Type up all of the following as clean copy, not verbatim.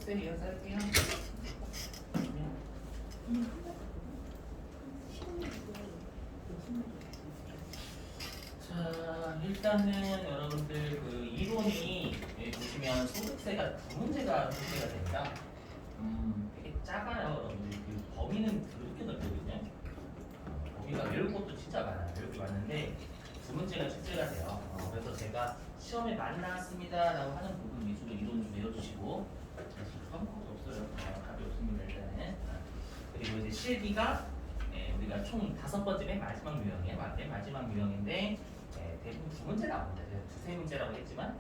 소득세 이어서 할게요. 자, 일단은 여러분들 그 이론이 여기 보시면 소득세가 두 문제가 소개가 됩니다. 되게 작아요, 여러분들. 그 범위는 그렇게 넓거든요. 범위가 외울 것도 진짜 많아요. 외울 게 많은데 두 문제가 출제가 돼요. 그래서 제가 시험에 많이 나왔습니다라고 하는 부분 위주로 이론 좀 외워주시고 아무것도 없어요. 답이 없습니다 일단은. 그리고 이제 실기가 우리가 총 5번째 맨 마지막 유형이에요. 맨 마지막 유형인데 대부분 두 문제 나옵니다. 제가 두세 문제라고 했지만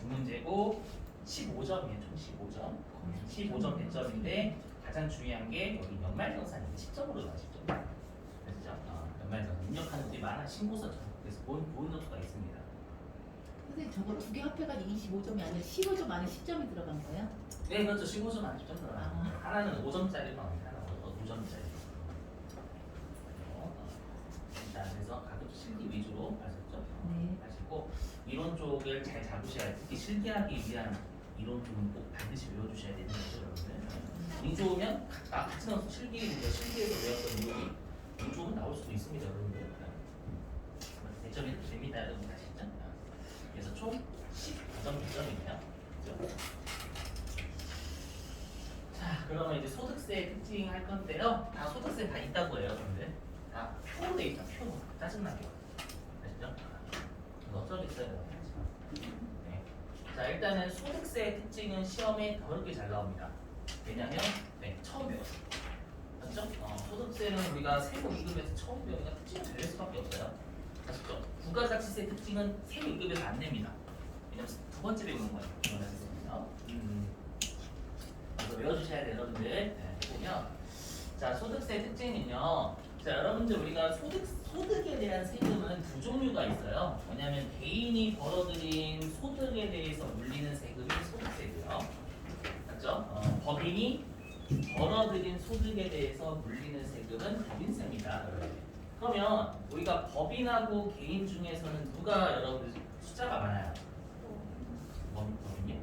두 문제고 15점이에요. 총 15점 배점인데 가장 중요한 게 여기 연말정산인데 10점으로 나와 10점. 그렇죠? 연말정산 입력하는 게 많아 신고서처럼. 그래서 본 노트가 있습니다. 선생님 저거 두 개 합해가지고 25점이 아니라 15점 안에 10점이 들어간 거예요? 네, 그렇죠. 15점 안에 10점 들어가요. 하나는 5점짜리 나옵니다. 하나는 5점짜리. 자, 그래서 가급적 실기 위주로 아셨죠? 네. 아시고 이론 쪽을 잘 잡으셔야 돼요. 특히 실기하기 위한 이론 쪽은 꼭 반드시 외워주셔야 되는 거죠, 여러분들. 운 좋으면 같이 넣어서 실기에서 외웠던 이론이 운 좋으면 나올 수도 있습니다, 여러분들. 대점이 됩니다, 여러분 아시죠? 그래서 총 15점 배점이에요. 그렇죠? 자, 그러면 이제 소득세 특징 할 건데요. 다 소득세 다 있다고 해요, 여러분들. 다 표로 돼 있다, 표. 짜증나게. 아시죠? 이거 어쩌겠어요, 네. 자, 일단은 소득세 특징은 시험에 더럽게 잘 나옵니다. 왜냐면, 처음 배웠어요. 맞죠? 소득세는 우리가 세금 2급에서 처음 배우니까 특징은 잘 낼 수밖에 없어요. 아시죠? 부가가치세 특징은 세금 2급에서 안 냅니다. 왜냐면 두 번째 배우는 거예요. 부가가치세는요. 그래서 외워주셔야 돼요, 여러분들. 네, 보면 자, 소득세 특징은요. 자, 여러분들 우리가 소득에 대한 세금은 두 종류가 있어요. 뭐냐면 개인이 벌어들인 소득에 대해서 물리는 세금이 소득세고요. 맞죠? 법인이 벌어들인 소득에 대해서 물리는 세금은 법인세입니다. 그러면 우리가 법인하고 개인 중에서는 누가 여러분들 숫자가 많아요? 법인이요?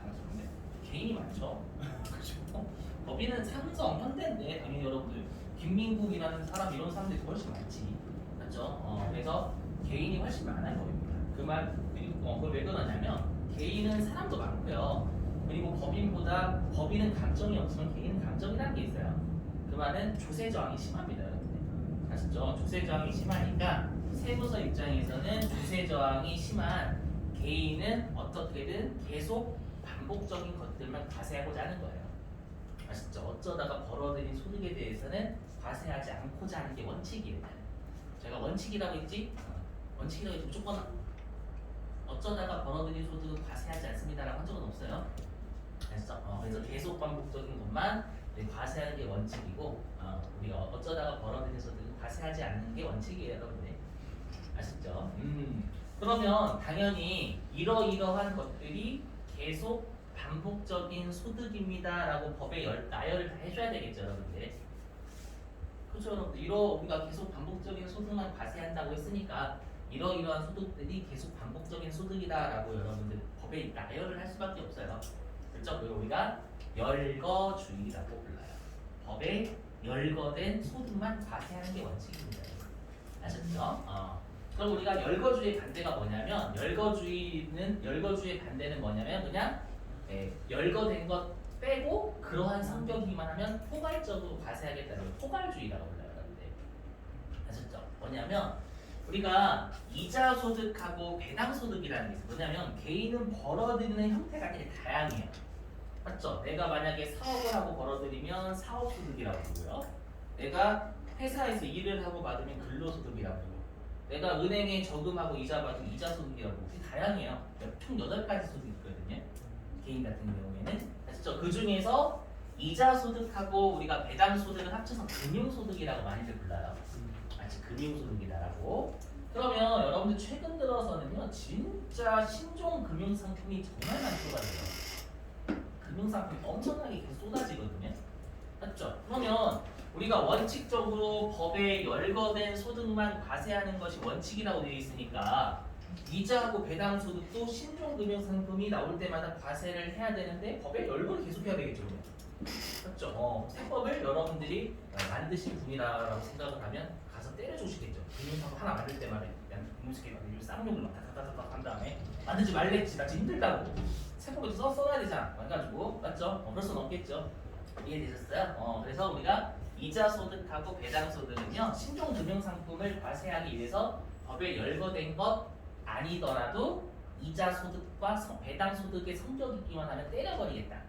당연히 개인이 많죠. 그렇죠? 법인은 삼성, 현대인데 당연히 여러분들 김민국이라는 사람 이런 사람들이 훨씬 많지, 맞죠? 그래서 개인이 훨씬 많아요, 법인보다. 그걸 왜 그러냐면 개인은 사람도 많고요. 그리고 법인은 감정이 없지만 개인은 감정이라는 게 있어요. 그 말은 조세 저항이 심합니다, 여러분들. 아시죠? 조세 저항이 심하니까 세무서 입장에서는 조세 저항이 심한 개인은 어떻게든 계속 반복적인 것들만 과세하고자 하는 거예요. 아시죠? 어쩌다가 벌어들인 소득에 대해서는 과세하지 않고자 하는 게 원칙이에요. 제가 원칙이라고 했지? 원칙이라고 해서 무조건 어쩌다가 벌어들인 소득은 과세하지 않습니다라고 한 적은 없어요. 아시죠? 그래서 계속 반복적인 것만 과세하는 게 원칙이고 우리가 어쩌다가 벌어들인 소득은 과세하지 않는 게 원칙이에요, 여러분들. 아시죠? 그러면 당연히 이러이러한 것들이 계속 반복적인 소득입니다라고 법에 나열을 다 해줘야 되겠죠, 여러분들. 그렇죠, 여러분들. 우리가 계속 반복적인 소득만 과세한다고 했으니까 이러이러한 소득들이 계속 반복적인 소득이다라고 여러분들 법에 나열을 할 수밖에 없어요. 그렇죠? 그리고 우리가 열거주의라고 불러요. 법에 열거된 소득만 과세하는 게 원칙입니다. 아셨죠? 그럼 우리가 열거주의 반대가 뭐냐면 열거주의 반대는 뭐냐면 그냥 열거된 것 빼고 그러한 성격이기만 하면 포괄적으로 과세하겠다는 포괄주의라고 불러요, 여러분들. 아셨죠? 뭐냐면 우리가 이자 소득하고 배당 소득이라는 게 있어요. 뭐냐면 개인은 벌어들이는 형태가 되게 다양해요. 맞죠? 내가 만약에 사업을 하고 벌어들이면 사업 소득이라고 부르고요. 내가 회사에서 일을 하고 받으면 근로소득이라고 부르고, 내가 은행에 저금하고 이자 받으면 이자 소득이라고 부르고, 되게 다양해요. 총 8가지 소득이 있거든요. 개인 같은 경우에는. 아시죠? 그 중에서 이자 소득하고 우리가 배당 소득을 합쳐서 금융소득이라고 많이들 불러요. 마치 금융소득이다라고. 그러면 여러분들 최근 들어서는요, 진짜 신종 금융상품이 정말 많이 쏟아져요. 금융상품이 엄청나게 계속 쏟아지거든요. 맞죠? 그러면 우리가 원칙적으로 법에 열거된 소득만 과세하는 것이 원칙이라고 되어 있으니까 이자하고 배당 소득도 신종금융상품이 나올 때마다 과세를 해야 되는데 법에 열거를 계속 해야 되겠죠. 그러면. 그렇죠. 세법을 여러분들이 만드신 분이라고 생각을 하면 가서 때려주시겠죠. 금융상품 하나 만들 때마다 그냥 금융스케일 만들고 쌍욕을 막 다다다다다 한 다음에 만들지 말랬지. 나 지금 힘들다고. 세법에도 써놔야 되잖아. 그래가지고 맞죠? 그럴 수는 없겠죠. 이해되셨어요? 그래서 우리가 이자 소득하고 배당 소득은요 신종금융상품을 과세하기 위해서 법에 열거된 것 아니더라도 이자 소득과 배당 소득의 성격이 있기만 하면 때려버리겠다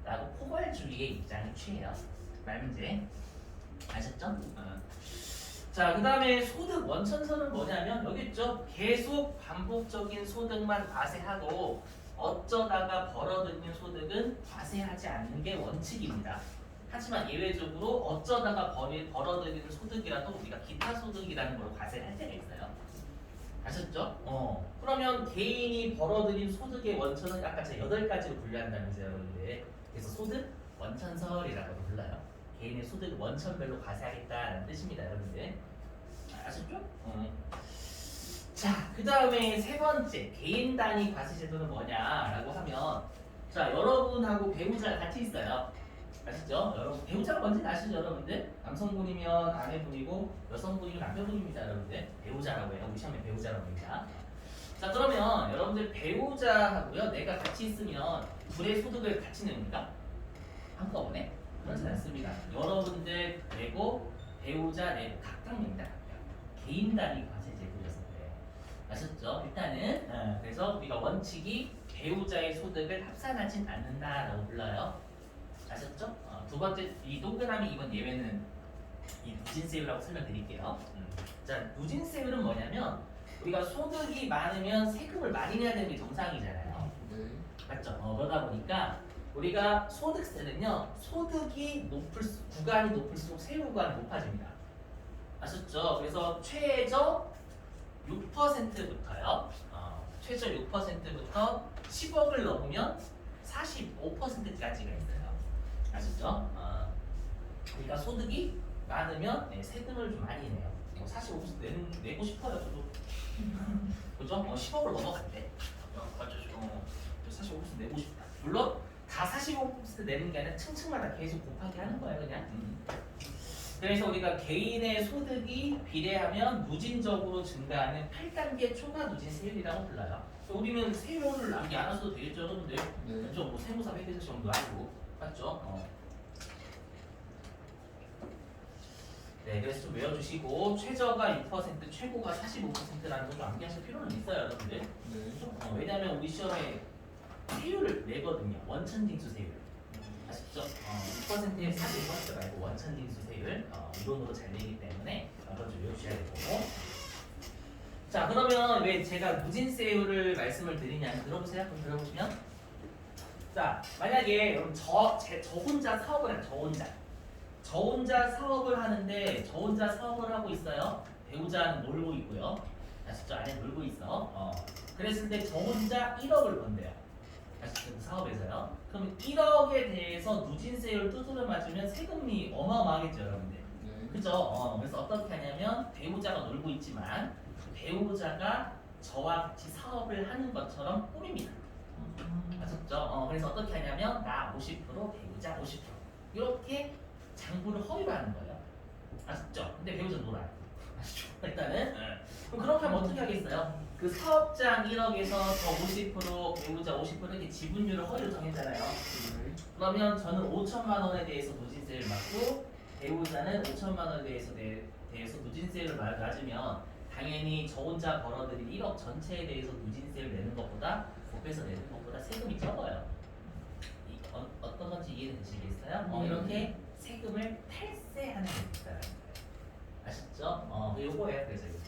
라고 포괄주의의 입장이 취해요. 말 문제 아셨죠? 자, 그 다음에 소득 원천선은 뭐냐면 여기 있죠. 계속 반복적인 소득만 과세하고 어쩌다가 벌어들인 소득은 과세하지 않는 게 원칙입니다. 하지만 예외적으로 어쩌다가 벌어들이는 소득이라도 우리가 기타 소득이라는 걸로 과세를 할 때가 있어요. 아셨죠? 그러면 개인이 벌어들인 소득의 원천은 아까 제가 8가지로 분류한다면서요, 여러분들. 그래서 소득 원천설이라고 불러요. 개인의 소득 원천별로 과세하겠다는 뜻입니다, 여러분들. 아셨죠? 자, 그 다음에 세 번째 개인 단위 과세 제도는 뭐냐라고 하면 자, 여러분하고 배우자 같이 있어요. 아시죠? 여러분 배우자가 뭔지 아시죠, 여러분들? 남성분이면 아내분이고 여성분이면 남편분입니다, 여러분들. 배우자라고 해요. 우리 시험에 배우자라고 합니다. 자, 그러면 여러분들 배우자하고요, 내가 같이 있으면 둘의 소득을 같이 냅니까? 한꺼번에? 그렇지 않습니다. 여러분들 내고 배우자 내고 각각 냅니다. 개인 단위 과세 제도여서 그래요. 아셨죠? 일단은 그래서 우리가 원칙이 배우자의 소득을 합산하진 않는다라고 불러요. 아셨죠? 두 번째 이 동그라미 이번 예외는 이 누진세율이라고 설명드릴게요. 자, 누진세율은 뭐냐면 우리가 소득이 많으면 세금을 많이 내야 되는 게 정상이잖아요. 네. 맞죠? 그러다 보니까 우리가 소득세는요 소득이 구간이 높을수록 세율 구간이 높아집니다. 아셨죠? 그래서 최저 6%부터요. 최저 6%부터 10억을 넘으면 45%까지가 있어요. 아시죠? 그러니까 소득이 많으면 세금을 좀 많이 내요. 45% 내고 싶어요, 저도. 그죠? 10억을 넘어갈 때. 맞죠? 45% 내고 싶다. 물론 다 45% 내는 게 아니라 층층마다 계속 곱하기 하는 거예요, 그냥. 그래서 우리가 개인의 소득이 비례하면 누진적으로 증가하는 8단계 초과 누진 세율이라고 불러요. 우리는 세율을 남기 안 하셔도 되겠죠, 여러분들? 네. 뭐 세무사 회계사 시험도 알고, 맞죠? 네, 그래서 좀 외워주시고 최저가 6%, 최고가 45%라는 걸 좀 암기하실 필요는 있어요, 여러분들. 네. 왜냐하면 우리 시험에 세율을 내거든요, 원천징수 세율. 아시죠? 6%에 45% 말고 원천징수 세율 이론으로 잘 내기 때문에 그걸 좀 외우셔야 되고. 자, 그러면 왜 제가 누진세율을 말씀을 드리냐면 들어보세요. 그럼 들어보시면 자, 만약에 여러분 저 혼자 사업을 해요. 저 혼자 사업을 하는데 저 혼자 사업을 하고 있어요. 배우자는 놀고 있고요. 아시죠? 아내 놀고 있어. 그랬을 때 저 혼자 1억을 번대요. 아시죠? 그 사업에서요. 그럼 1억에 대해서 누진세율 두드려 맞으면 세금이 어마어마하겠죠, 여러분들. 네. 그죠? 그래서 어떻게 하냐면 배우자가 놀고 있지만 배우자가 저와 같이 사업을 하는 것처럼 꾸밉니다. 아셨죠? 그래서 어떻게 하냐면 나 50%, 배우자 50% 이렇게 장부를 허위로 하는 거예요. 아셨죠? 근데 배우자 놀아요. 아시죠? 일단은 그럼 그렇게 하면 어떻게 하겠어요? 그 사업장 1억에서 저 50%, 배우자 50% 이렇게 지분율을 허위로 정했잖아요. 네. 그러면 저는 5천만 원에 대해서 누진세를 맞고 배우자는 5천만 원에 대해서 누진세를 맞으면 당연히 저 혼자 벌어들인 1억 전체에 대해서 누진세를 내는 것보다 법에서 내는 것보다 세금이 적어요. 어떤 건지 이해되시겠어요? 이렇게 세금을 탈세하는 게 있다는 거예요. 아셨죠? 요거예요. 그래서 이거.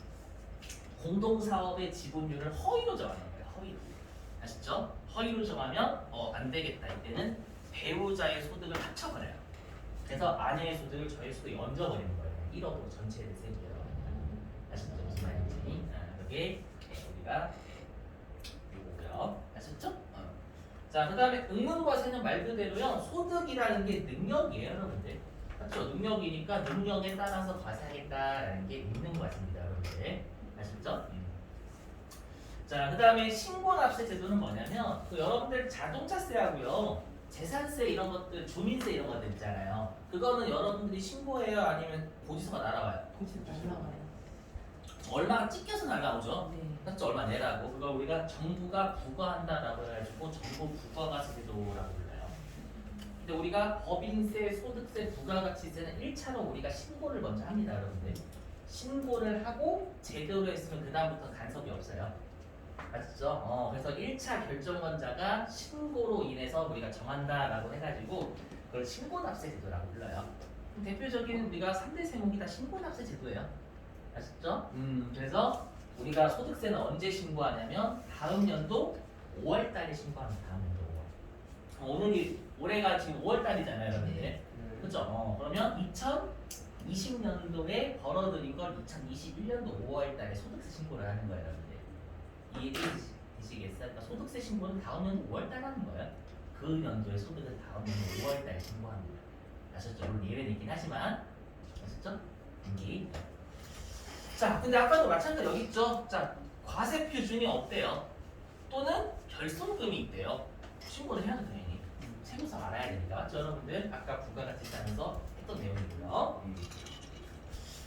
공동사업의 지분율을 허위로 정하는 거예요. 허위로. 아셨죠? 허위로 정하면 안 되겠다. 이때는 배우자의 소득을 합쳐버려요. 그래서 아내의 소득을 저의 소득에 얹어버리는 거예요. 1억으로 전체에 세고요. 아셨죠? 무슨 말인지. 이게 우리가 요거고요. 아셨죠? 자, 그 다음에 의무과세는 말 그대로요. 소득이라는 게 능력이에요, 여러분들. 그렇죠? 능력이니까 능력에 따라서 과세하겠다라는 게 있는 것 같습니다, 여러분들. 아셨죠? 자, 그 다음에 신고납세 제도는 뭐냐면 그 여러분들 자동차세하고요, 재산세 이런 것들, 주민세 이런 것들 있잖아요. 그거는 여러분들이 신고해요, 아니면 고지서가 날아와요? 보지 날라와요. 얼마가 찍혀서 날아오죠. 네. 그래서 얼마 내라고. 그걸 우리가 정부가 부과한다라고 해가지고 정부 부과가세 제도라고 불러요. 근데 우리가 법인세, 소득세, 부가가치세는 1차로 우리가 신고를 먼저 합니다, 여러분들. 신고를 하고 제대로 했으면 그 다음부터 간섭이 없어요. 맞죠? 그래서 1차 결정권자가 신고로 인해서 우리가 정한다라고 해가지고 그걸 신고납세 제도라고 불러요. 대표적인 우리가 3대 세목이 다 신고납세 제도예요. 아시죠? 그래서 우리가 소득세는 언제 신고하냐면 다음 연도 5월 달에 신고합니다. 다음 연도 5월. 올해가 지금 5월 달이잖아요, 여러분들. 그죠? 그러면 2020년도에 벌어들인 걸 2021년도 5월 달에 소득세 신고를 하는 거예요, 여러분들. 이해되시겠어요? 그러니까 소득세 신고는 다음 연도 5월 달 하는 거예요. 그 연도의 소득은 다음 연도 5월 달에 신고합니다. 아셨죠? 물론 예외는 있긴 하지만 아셨죠? 인기. 자, 근데 아까도 마찬가지로 여기 있죠? 자, 과세 표준이 없대요. 또는 결손금이 있대요. 신고를 해야죠, 당연히. 세무서 알아야 되니까. 맞죠, 여러분들? 아까 부가가치세 하면서 했던 내용이고요.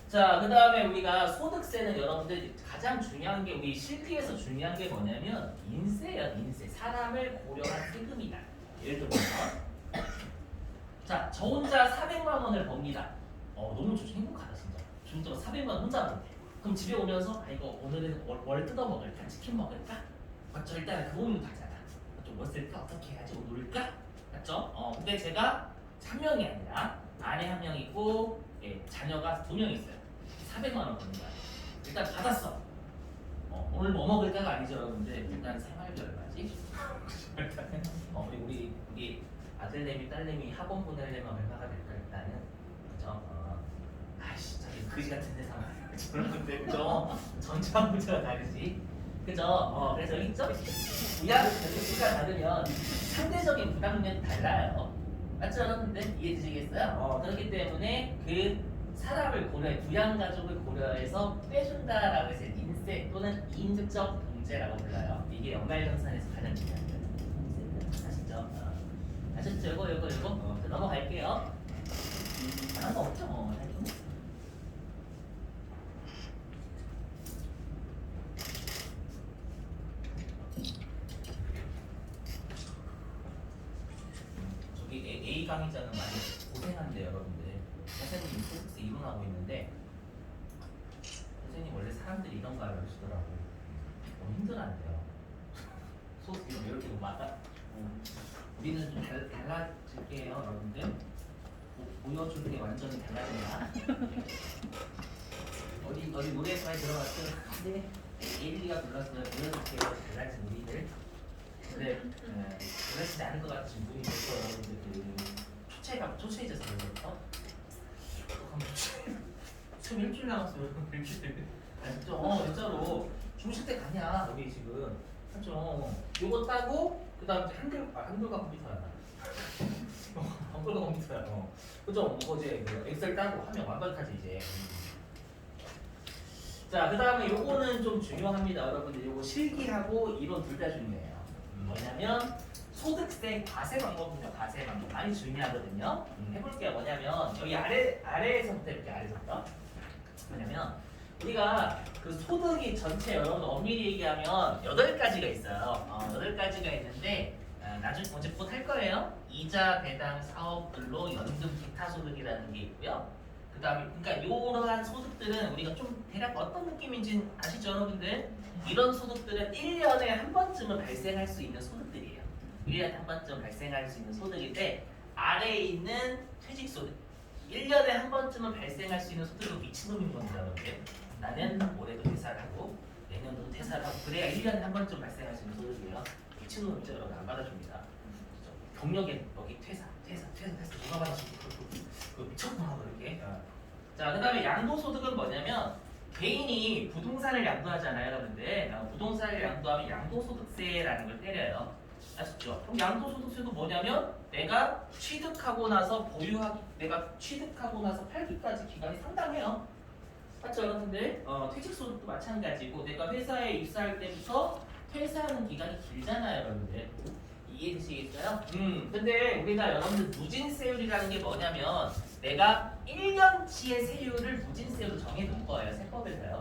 자, 그 다음에 우리가 소득세는 여러분들 가장 중요한 게, 우리 실기에서 중요한 게 뭐냐면 인세예요, 인세. 사람을 고려한 세금이다. 예를 들면 자, 저 혼자 400만 원을 법니다. 너무 좋죠. 행복하다, 진짜. 진짜로 400만 원 혼자 버는데. 그럼 집에 오면서 이거 오늘은 뭘 뜯어 먹을까? 치킨 먹을까? 맞죠? 일단 그 고민도 하잖아. 좀 뭐 쓸까? 어떻게 해야지? 뭐 놀까? 맞죠? 근데 제가 한 명이 아니라 아내 한 명 있고, 예, 자녀가 2명 있어요. 400만 원 버는 거야. 일단 받았어. 오늘 뭐 먹을까가 아니죠, 여러분들. 일단 생활비 얼마지? 우리 아들내미, 딸내미 학원 보내려면 얼마가 될까? 일단은 그죠? 아이씨, 저기 그지 같은 데서 여러분들 그죠? 전체한 문제가 다르지. 그죠? 그래서 여기 있죠? 위아래 수가 다르면 상대적인 부담률이 달라요. 맞죠, 여러분들? 이해되시겠어요? 그렇기 때문에 그 사람을 고려해, 부양가족을 고려해서 빼준다라고 해서 인세 또는 인적 공제라고 불러요. 이게 연말정산에서 가장 중요한 거예요. 아시죠? 아셨죠? 이거. 넘어갈게요. 다른 거 없죠? 저기 A 강의자는 많이 고생한데 여러분들. 선생님이 소득세 이론하고 있는데 선생님 원래 사람들이 이런 거 알려주시더라고. 너무 힘들어한대요. 소득세 이런 이렇게 많아. 우리는 좀 달라질게요, 여러분들. 보여줄 게 완전히 달라지나? 어디 노래에 많이 들어갔어요? 네. 에일리가 불렀어요. 보여줄게요, 달라진 우리들. 근데 그렇지 않을 것 같은 분이 벌써 여러분들 초췌해져서 그런가? 지금 일주일 남았어요. 일주일. 진짜로 중식 때 가냐 여기 지금. 맞죠? 요거 따고 그다음 한글과 컴퓨터야. 한글과 컴퓨터야. 그죠? 뭐 이제 엑셀 따고 하면 완벽하지 이제. 자, 그다음에 요거는 좀 중요합니다, 여러분들. 요거 실기하고 이론 둘 다 중요해요. 뭐냐면 소득세 과세 방법입니다. 과세 방법 많이 중요하거든요. 해볼게요. 뭐냐면 여기 아래에서부터 이렇게 아래서부터 뭐냐면 우리가 그 소득이 전체 여러분 엄밀히 얘기하면 8가지가 있어요. 8가지가 있는데 나중에 언제 곧 할 거예요. 이자, 배당, 사업들로 연금, 기타 소득이라는 게 있고요. 그 다음에 그러니까 이러한 소득들은 우리가 좀 대략 어떤 느낌인지 아시죠, 여러분들? 이런 소득들은 1년에 한 번쯤은 발생할 수 있는 소득들이에요. 1년에 한 번쯤 발생할 수 있는 소득인데 아래에 있는 퇴직소득 1년에 한 번쯤은 발생할 수 있는 소득은 미친놈인 겁니다, 여러분들. 나는 올해도 퇴사를 하고 내년도 퇴사를 하고 그래야 1년에 한 번쯤 발생할 수 있는 소득이에요. 미친놈은 여러분 안 받아줍니다. 경력에 여기 퇴사 누가 받아줍니까? 그 미쳤구나 그렇게. 자, 그 다음에 양도소득은 뭐냐면 개인이 부동산을 양도하잖아요, 여러분들. 부동산을 양도하면 양도소득세라는 걸 때려요. 아시죠? 그럼 양도소득세도 뭐냐면 내가 취득하고 나서 팔기까지 기간이 상당해요. 맞죠, 여러분들? 퇴직소득도 마찬가지고 내가 회사에 입사할 때부터 퇴사하는 기간이 길잖아요, 여러분들. 이해되시겠어요? 근데 우리가 여러분들 누진세율이라는 게 뭐냐면 내가 1년치의 세율을 누진세율로 정해놓은 거예요, 세법에서요.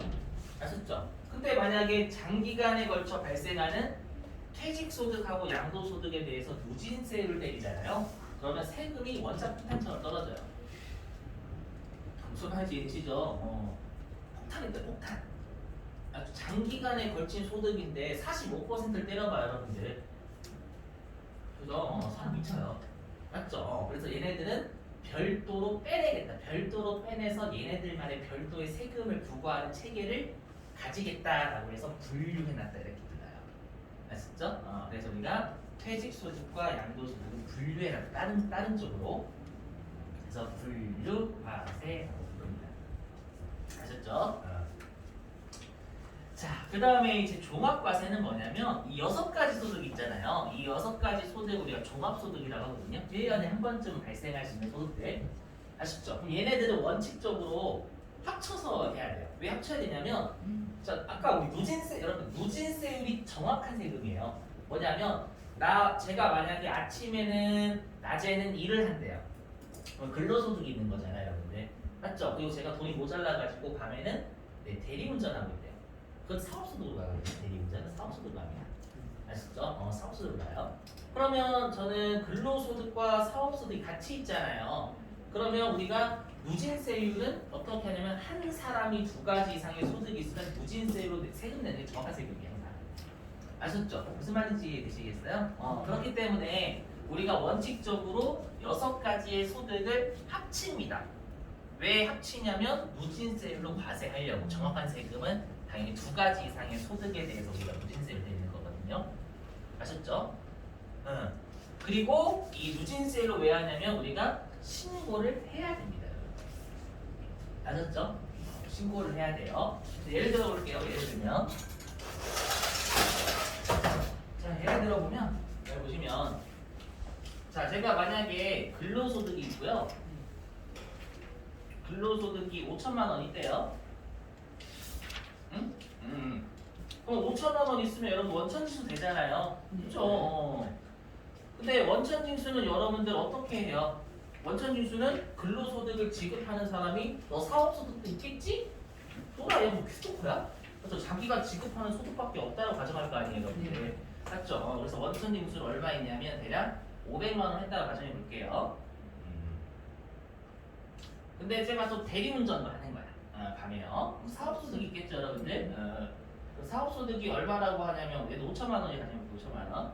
아셨죠? 근데 만약에 장기간에 걸쳐 발생하는 퇴직소득하고 양도소득에 대해서 누진세율을 때리잖아요. 그러면 세금이 원자 폭탄처럼 떨어져요. 무슨 말인지 이해되시죠? 폭탄인데 폭탄. 아주 장기간에 걸친 소득인데 45%를 때려봐요, 여러분들. 그죠? 사람 미쳐요. 맞죠? 그래서 얘네들은 별도로 빼내겠다. 별도로 빼내서 얘네들만의 별도의 세금을 부과하는 체계를 가지겠다라고 해서 분류해놨다 이렇게 불러요. 아셨죠? 그래서 우리가 퇴직소득과 양도소득을 분류해놨다. 다른 쪽으로. 그래서 분류과세라고 부릅니다. 아셨죠? 자, 그 다음에 이제 종합과세는 뭐냐면 이 6가지 소득 있잖아요. 이 6가지 소득 우리가 종합소득이라고 하거든요. 1년에 한 번쯤 발생할 수 있는 소득들. 아쉽죠? 그럼 얘네들은 원칙적으로 합쳐서 해야 돼요. 왜 합쳐야 되냐면 자, 아까 우리 누진세, 여러분 누진세율이 정확한 세금이에요. 뭐냐면 제가 만약에 아침에는 낮에는 일을 한대요. 그럼 근로소득이 있는 거잖아요, 여러분들. 맞죠? 그리고 제가 돈이 모자라가지고 밤에는 대리운전하고 있대요. 그건 사업소득으로 가요. 대리운전은 사업소득으로 갑니다. 아시죠? 사업소득으로 가요. 그러면 저는 근로소득과 사업소득이 같이 있잖아요. 그러면 우리가 누진세율은 어떻게 하냐면 한 사람이 2가지 이상의 소득이 있으면 누진세율로 세금 내는 게 정확한 세금이에요. 항상. 아셨죠? 무슨 말인지 이해되시겠어요? 그렇기 때문에 우리가 원칙적으로 6가지의 소득을 합칩니다. 왜 합치냐면 누진세율로 과세하려고. 정확한 세금은 당연히 2가지 이상의 소득에 대해서 우리가 누진세율을 내는 거거든요. 아셨죠? 그리고 이 누진세율로 왜 하냐면 우리가 신고를 해야 됩니다. 아셨죠? 신고를 해야 돼요. 예를 들어 볼게요. 예를 들면 자, 예를 들어 보면 여기 보시면 자, 제가 만약에 근로소득이 있고요. 근로소득이 5천만 원 있대요. 그럼 5천만 원 있으면 여러분 원천징수 되잖아요. 그렇죠? 근데 원천징수는 여러분들 어떻게 해요? 원천징수는 근로소득을 지급하는 사람이 너 사업소득도 있겠지? 또라야 뭐 퀴스토커야? 그래서 자기가 지급하는 소득밖에 없다고 가정할 거 아니에요, 여러분들. 맞죠? 그래서 원천징수는 얼마 있냐면 대략 500만 원 했다고 가정해 볼게요. 근데 제가 또 대리운전도 하는 거야. 밤에요. 사업소득이 있겠죠, 여러분들? 사업소득이 얼마라고 하냐면 얘도 5천만 원이 가지면 5천만 원.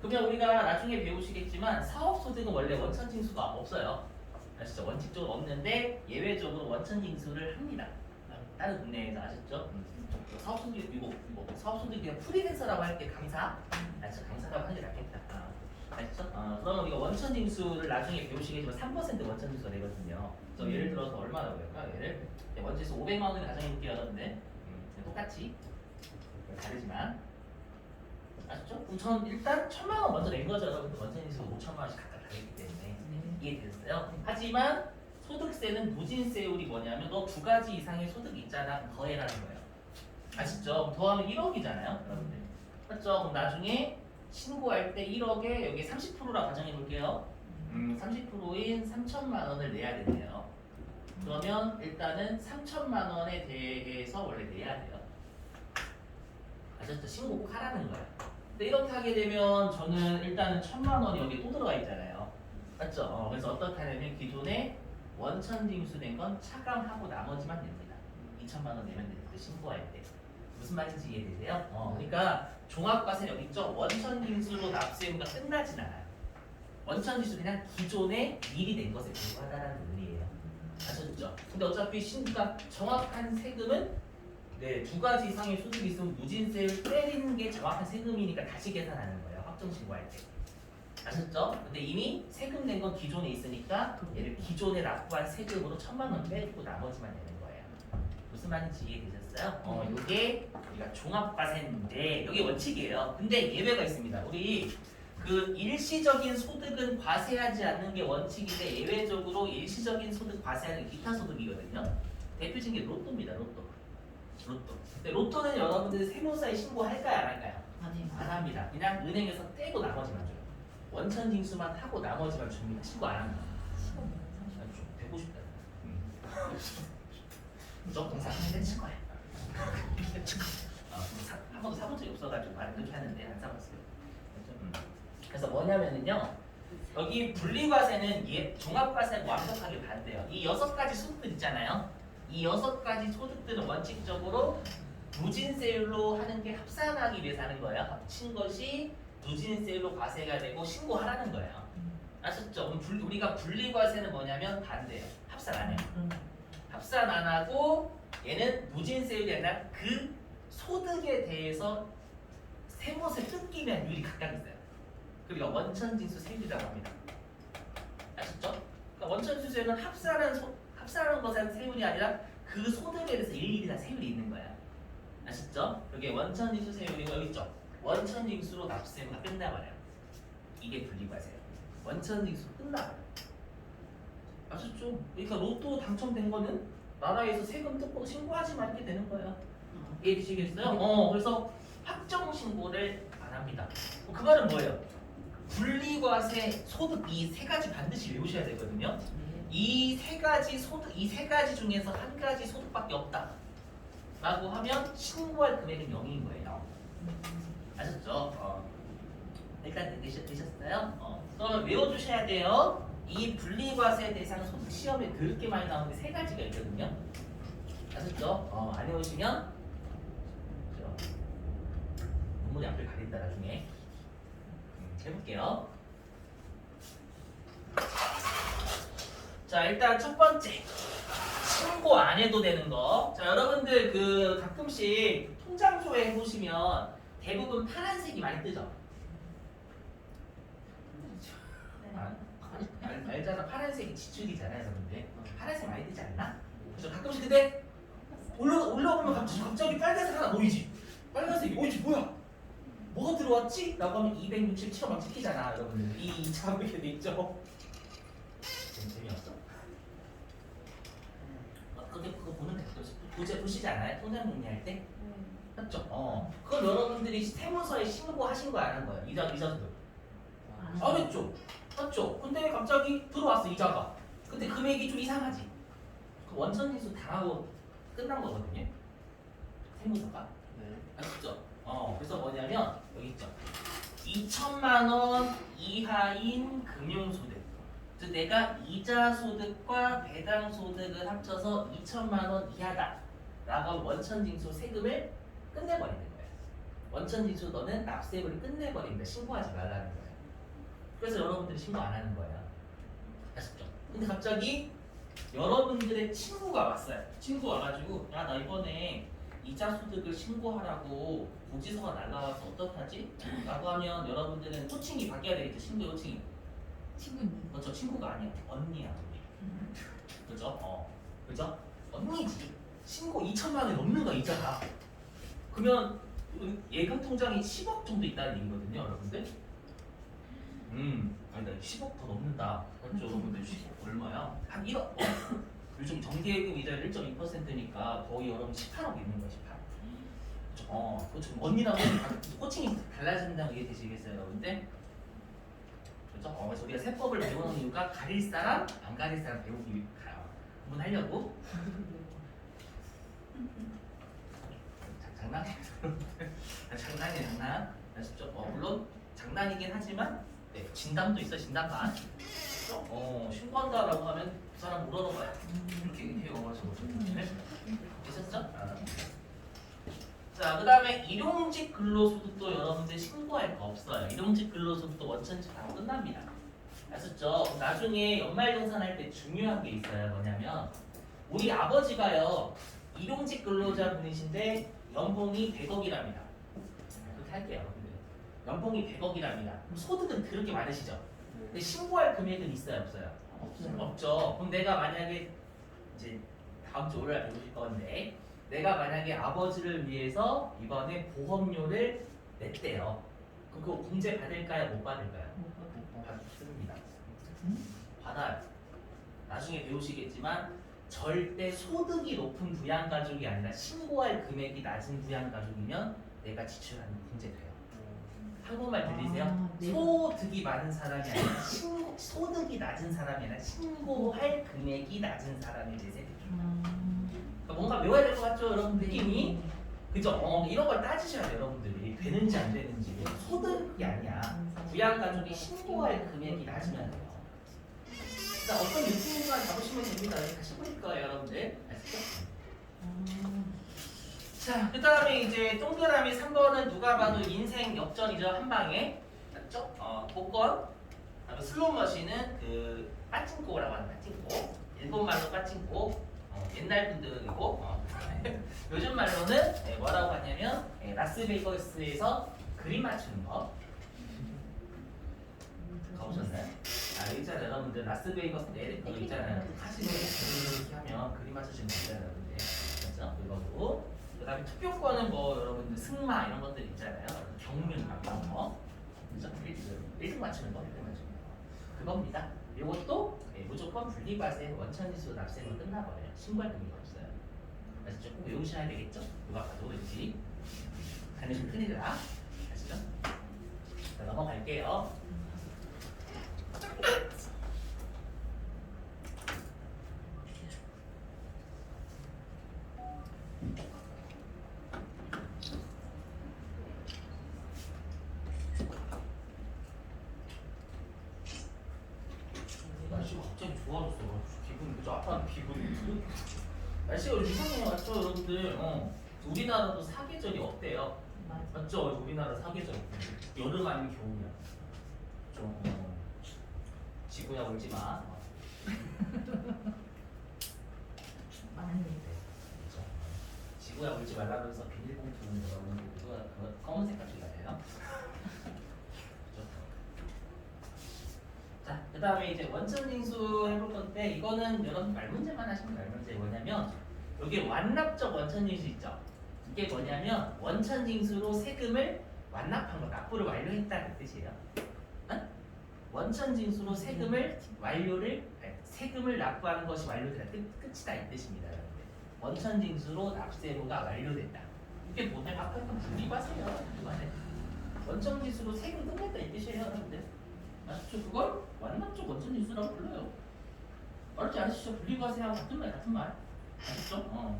그러면 우리가 나중에 배우시겠지만 사업소득은 원래 원천징수가 없어요. 아시죠? 원칙적으로 없는데 예외적으로 원천징수를 합니다. 다른 국내에서 아셨죠? 사업소득 이거 사업소득 그냥 프리랜서라고 할게. 강사. 아시죠? 강사라고 하는 게 낫겠다. 아시죠? 그러면 우리가 원천징수를 나중에 배우시겠지만 3% 원천징수가 되거든요. 그래서 예를 들어서 얼마라고 할까요? 얘를 원천징수 500만 원을 가정해볼게요, 여러분들. 똑같이 다르지만 아셨죠? 그럼 전 일단 1,000만 원 먼저 낸 거죠, 여러분들. 원천징수 5천만 원씩 각각 다르기 때문에 이해되셨어요? 하지만 소득세는 누진세율이 뭐냐면 너 2가지 이상의 소득이 있잖아. 더해라는 거예요. 아시죠? 더하면 1억이잖아요, 여러분들. 맞죠? 그럼 나중에 신고할 때 1억에 여기 30%라 가정해 볼게요. 30%인 3천만 원을 내야 되네요. 그러면 일단은 3천만 원에 대해서 원래 내야 돼요. 아셨죠? 신고 꼭 하라는 거예요. 근데 이렇게 하게 되면 저는 일단은 1,000만 원이 여기 또 들어가 있잖아요. 맞죠? 그래서 어떻게 하냐면 기존에 원천징수 된 건 차감하고 나머지만 냅니다. 2천만 원 내면 됩니다. 신고할 때. 무슨 말인지 이해되세요? 그러니까 종합과세 여기 있죠? 원천징수로 납세의무가 끝나진 않아요. 원천징수 그냥 기존에 미리 낸 것에 불과하다는 의미예요. 아셨죠? 근데 어차피 그러니까 정확한 세금은 2가지 이상의 소득이 있으면 누진세를 때리는 게 정확한 세금이니까 다시 계산하는 거예요. 확정신고할 때. 아셨죠? 근데 이미 세금 낸 건 기존에 있으니까 얘를 기존에 납부한 세금으로 1,000만 원 빼주고 나머지만 내는 거예요. 무슨 말인지 이해되셨어요? 이게 우리가 종합과세인데 여기 원칙이에요. 근데 예외가 있습니다. 우리 그 일시적인 소득은 과세하지 않는 게 원칙인데 예외적으로 일시적인 소득 과세하는 게 기타 소득이거든요. 대표적인 게 로또입니다. 로또. 로또. 근데 로또는 여러분들 세무사에 신고할까요, 안 할까요? 아니. 안 합니다. 그냥 은행에서 떼고 나머지만 줘요. 원천징수만 하고 나머지만 줍니다. 신고 안 합니다. 150다. 무조건 사면 친 거야. 한 번도 사본 적이 없어가지고 말을 그렇게 하는데 안 사봤어요. 그래서 뭐냐면은요. 여기 분리과세는 종합과세는 완벽하게 반대예요. 이 6가지 소득들 있잖아요. 이 6가지 소득들은 원칙적으로 누진세율로 하는 게 합산하기 위해서 하는 거예요. 합친 것이 누진세율로 과세가 되고 신고하라는 거예요. 아셨죠? 그럼 우리가 분리과세는 뭐냐면 반대예요. 합산 안 해요. 합산 안 하고 얘는 누진세율이 아니라 그 소득에 대해서 세무세 뜯기면 율이 각각 있어요. 그리고 원천징수 세율이라고 합니다. 아셨죠? 그러니까 원천징수세율은 합산하는 것에 세율이 아니라 그 소득에 대해서 일일이 다 세율이 있는 거예요. 아셨죠? 여기 원천징수 세율이고 여기 있죠? 원천징수로 납세가 끝나버려요. 이게 분리과세예요. 원천징수로 끝나버려요. 아셨죠? 그러니까 로또 당첨된 거는 나라에서 세금 뜯고 신고하지만 이렇게 되는 거예요. 이해되시겠어요? 그래서 확정 신고를 안 합니다. 그 말은 뭐예요? 분리과세, 소득 이 세 가지 반드시 외우셔야 되거든요. 이 세 가지 소득, 이 세 가지 중에서 한 가지 소득밖에 없다. 라고 하면 신고할 금액은 0인 거예요. 아셨죠? 일단 되셨어요? 그러면 외워주셔야 돼요. 이 분리과세 대상 소득 시험에 더럽게 많이 나오는데 세 가지가 있거든요. 아셨죠? 안 외우시면 눈물이 앞을 가린다 나중에. 해볼게요. 자, 일단 첫 번째 신고 안 해도 되는 거. 자, 여러분들 그 가끔씩 통장소에 해보시면 대부분 파란색이 많이 뜨죠. 알잖아. 파란색이 지출이잖아요, 여러분들. 파란색 많이 뜨지 않나? 그래서 가끔씩 근데 올라오면 갑자기 빨간색 하나 보이지. 빨간색이 이지 뭐야? 뭐가 들어왔지? 라고 하면 267원 막 찍히잖아, 여러분들. 이 자막 이렇게 돼 있죠. 재미없어? 근데 그거 보는 데 보시지 않아요? 통장 정리할 때? 맞죠? 그걸 여러분들이 세무서에 신고하신 거 안 한 거예요. 이자도. 안 했죠? 맞죠? 근데 갑자기 들어왔어, 이자가. 근데 금액이 좀 이상하지? 그 원천징수 당하고 끝난 거거든요. 세무서가. 아시죠? 그래서 뭐냐면 여기 있죠. 2천만 원 이하인 금융소득. 즉 내가 이자 소득과 배당 소득을 합쳐서 2천만 원 이하다. 라고 원천징수 세금을 끝내버리는 거예요. 원천징수 너는 납세금을 끝내버린다. 신고하지 말라는 거예요. 그래서 여러분들이 신고 안 하는 거예요. 아셨죠? 근데 갑자기 여러분들의 친구가 왔어요. 친구가 와가지고 야, 나 이번에 이자 소득을 신고하라고 고지서가 날라와서 어떡하지? 라고 하면 여러분들은 호칭이 바뀌어야 되겠죠. 친구의 호칭이. 친구님. 그렇죠. 친구가 아니야. 언니야. 언니. 그죠? 그죠? 언니지. 신고 2천만 원이 넘는 거야, 이자가. 그러면 예금 통장이 10억 정도 있다는 얘기거든요, 여러분들. 아니다. 10억 더 넘는다. 맞죠? 여러분들 10억 얼마야? 한 1억. 요즘 정기예금 이자율 1.2%니까 거의 여러분 18억 있는 거야, 18억. 그렇죠. 언니랑 호칭이 달라진다고 이해되시겠어요, 여러분들? 그렇죠? 그래서 우리가 세법을 배우는 이유가 가릴 사람, 안 가릴 사람 배우기 구분하려고. 장난이에요, 여러분들. 장난. 아시죠? 물론 장난이긴 하지만 진담도 있어, 진담반. 신고한다라고 하면 그 사람 물어봐요. 이렇게 해가지고 되셨죠? 자, 그 다음에 일용직 근로소득도 여러분들 신고할 거 없어요. 일용직 근로소득도 원천징수 다 끝납니다. 아셨죠? 나중에 연말정산할 때 중요한 게 있어요. 뭐냐면 우리 아버지가요 일용직 근로자 분이신데 연봉이 100억이랍니다. 그렇게 할게요. 연봉이 100억이랍니다. 그럼 소득은 그렇게 많으시죠? 근데 신고할 금액은 있어요, 없어요? 없죠. 그럼 내가 만약에 이제 다음 주 월요일 배우실 건데 내가 만약에 아버지를 위해서 이번에 보험료를 냈대요. 그거 공제 받을까요? 못 받을까요? 받습니다. 받아요. 나중에 배우시겠지만 절대 소득이 높은 부양가족이 아니라 신고할 금액이 낮은 부양가족이면 내가 지출하는 문제 돼요. 한국말 들리세요? 아, 네. 소득이 많은 사람이 아니라 소득이 낮은 사람이 아니라 신고할 금액이 낮은 사람에 대해서 그러니까 뭔가 외워야 될 것 같죠, 여러분 느낌이? 그죠? 이런 걸 따지셔야 돼요, 여러분들이. 되는지 안 되는지. 소득이 아니야. 부양가족이 신고할 금액이 낮으면 돼요. 자, 어떤 느낌인가 잡으시면 됩니다. 다시 보실 거예요, 여러분들. 아시죠? 자, 그 다음에 이제 동그라미 3번은 누가 봐도 인생 역전이죠, 한 방에. 맞죠? 복권. 그리고 슬롯머신은 그 빠찡코라고 하는 빠찡코. 일본말로 빠찡코. 옛날 분들이고. 요즘 말로는 뭐라고 하냐면 라스베이거스에서 그림 맞추는 거. 가보셨나요? 여기 있잖아요, 여러분들. 라스베이거스 그거 있잖아요. 카지노 이렇게 하면 그림 맞추시는 거 있잖아요, 여러분들. 그렇죠? 그거고. 그 다음에 투표권은 뭐 여러분들 승마 이런 것들 있잖아요. 경륜 막 이런 거. 그죠? 1등 맞추는 거, 1등 맞추는 거. 그겁니다. 이것도 무조건 분리과세 원천지수 납세로 끝나버려요. 신고할 금액이 없어요. 그래서 조금 외우셔야 되겠죠? 누가 봐도 왠지. 다니시면 큰일이다. 아시죠? 자, 넘어갈게요. 날씨가 갑자기 좋아졌어. 기분이 그죠? 아까 기분이 날씨가 요즘 이상해요, 맞죠, 여러분들? 우리나라도 사계절이 없대요. 맞죠? 우리나라 사계절. 여름 아니면 겨울이야. 좀 지구야 울지 마. 그렇죠. 지구야 울지 말라면서 비닐봉투는 여러분 그거 검은색 가져가요. 자, 그 다음에 이제 원천징수 해볼 건데 이거는 여러분 말문제만 하시면 말문제 뭐냐면 여기 완납적 원천징수 있죠? 이게 뭐냐면 원천징수로 세금을 완납한 거, 납부를 완료했다는 뜻이에요. 원천징수로 세금을 세금을 납부하는 것이 완료되다. 끝이다 이 뜻입니다, 여러분들. 원천징수로 납세로가 완료됐다. 이게 뭐냐면 아까 했던 분리과세요. 분리과세. 원천징수로 세금 끝냈다 이 뜻이에요, 여러분들. 아시죠? 그걸 완납적 원천징수라고 불러요. 알지 아시죠? 분리과세하고 같은 말. 아시죠?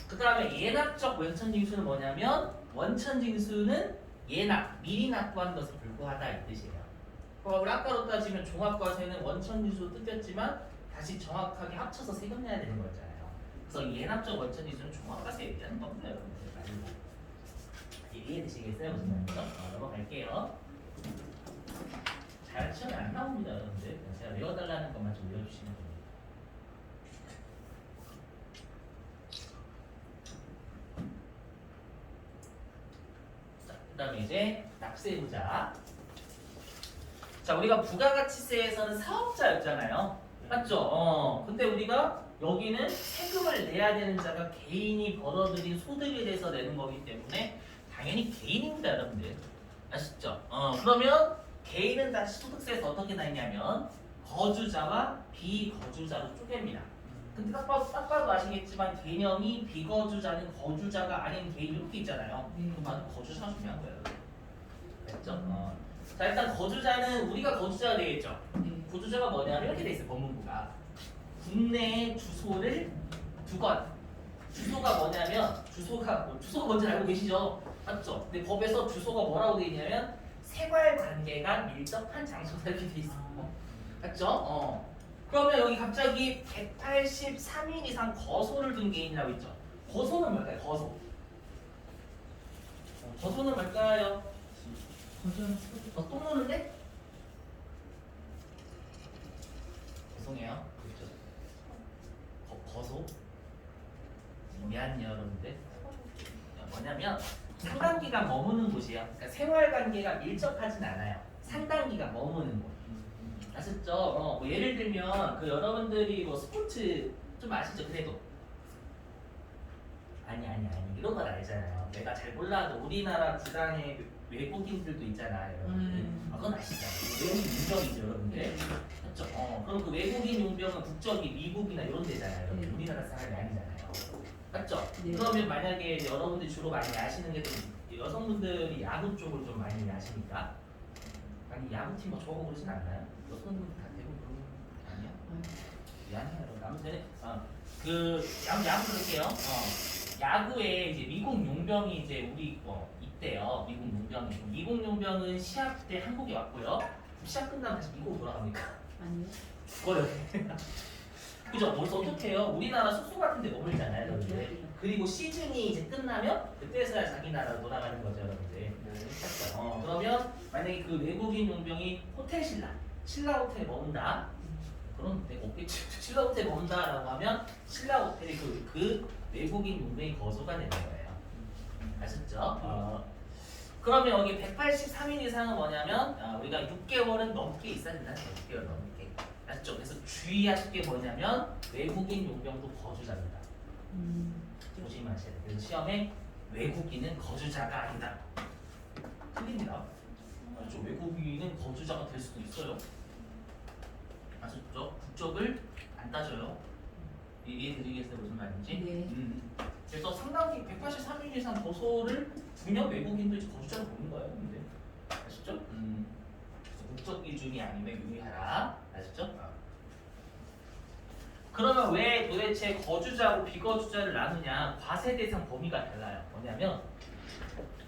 그 다음에 예납적 원천징수는 뭐냐면 원천징수는 예납, 미리 납부한 것에 불과하다 이 뜻이에요. 우리 아까로 따지면 종합과세는 원천징수 뜯겼지만 다시 정확하게 합쳐서 세금 내야 되는 거잖아요. 그래서 예납적 원천징수는 종합과세에 얘기하는 겁니다, 여러분들. 이해되시겠어요? 무슨 말인지? 넘어갈게요. 잘 시험에 안 나옵니다, 여러분들. 제가 외워달라는 것만 좀 외워주시면 됩니다. 자, 그 다음에 이제 납세부자. 자, 우리가 부가가치세에서는 사업자였잖아요. 맞죠? 근데 우리가 여기는 세금을 내야 되는 자가 개인이 벌어들인 소득에 대해서 내는 거기 때문에 당연히 개인입니다, 여러분들. 아시죠? 그러면 개인은 다시 소득세에서 어떻게 나뉘냐면 거주자와 비거주자로 쪼갭니다. 근데 딱 봐도 아시겠지만 개념이 비거주자는 거주자가 아닌 개인 이렇게 있잖아요. 그럼 바로 거주자가 중요한 거예요. 됐죠? 자, 일단 거주자는 우리가 거주자가 되겠죠. 거주자가 뭐냐면 이렇게 돼 있어요, 법문부가. 국내에 주소를 두건. 주소가 뭐냐면 주소가 뭔지 알고 계시죠? 맞죠? 근데 법에서 주소가 뭐라고 돼 있냐면 세관 관계가 밀접한 장소다 이렇게 돼 있어. 맞죠? 그러면 여기 갑자기 183일 이상 거소를 둔 개인이라고 있죠. 거소는 뭘까요? 거소. 거소는 뭘까요? 똥 누는데? 죄송해요. 그렇죠. 거소? 미안해요, 여러분들. 뭐냐면 상당 기간 머무는 곳이에요. 그러니까 생활 관계가 밀접하진 않아요. 상당 기간 머무는 곳. 아셨죠? 뭐 예를 들면 그 여러분들이 뭐 스포츠 좀 아시죠? 그래도 아니 이런 건 알잖아요. 내가 잘 몰라도 우리나라 구단의 외국인들도 있잖아요, 여러분들. 그건 아시죠? 외국인 인정이죠, 여러분들. 맞죠? 그럼 그 외국인 용병은 국적이 미국이나 이런 데잖아요. 네. 우리나라 사람이 아니잖아요. 맞죠? 네. 그러면 만약에 이제 여러분들이 주로 많이 아시는 게 좀 여성분들이 야구 쪽을 좀 많이 아시니까 아니 야구팀 뭐 좋아하고 그러진 않나요? 여성분들 다 대부분 그런 거 아니야? 미안해요. 여러분. 아무튼 그 야구 그럴게요. 야구에 이제 미국 용병이 이제 우리 있대요. 미국 용병이. 미국 용병은 시합 때 한국에 왔고요. 시합 끝나면 다시 미국으로 돌아갑니까? 아니요. 죽어요. 그죠? 그래서 어떻게 해요? 우리나라 숙소 같은 데 머물잖아요, 여러분들. 그리고 시즌이 이제 끝나면 그때서야 자기 나라로 돌아가는 거죠, 여러분들. 그렇죠? 그러면 만약에 그 외국인 용병이 호텔 신라 호텔에 머문다. 그런 데가 없겠지. 신라 호텔에 머문다라고 하면 신라 호텔이 그 외국인 용병이 거소가 되는 거예요. 아셨죠? 그러면 여기 183일 이상은 뭐냐면 우리가 6개월은 넘게 있어야 된다는 거예요. 6개월 넘게. 아셨죠? 그래서 주의하실 게 뭐냐면 외국인 용병도 거주자입니다. 조심하셔야 돼요. 그래서 시험에 외국인은 거주자가 아니다. 틀립니다. 아셨죠? 외국인은 거주자가 될 수도 있어요. 아셨죠? 국적을 안 따져요. 이해드리겠어요? 무슨 말인지? 네. 그래서 상당히 183일 이상 거소를 두면 외국인도 이제 거주자로 보는 거예요. 근데 아셨죠? 그래서 국적 기준이 아니면 유의하라. 아셨죠? 그러면 왜 도대체 거주자고 비거주자를 나누냐? 과세 대상 범위가 달라요. 뭐냐면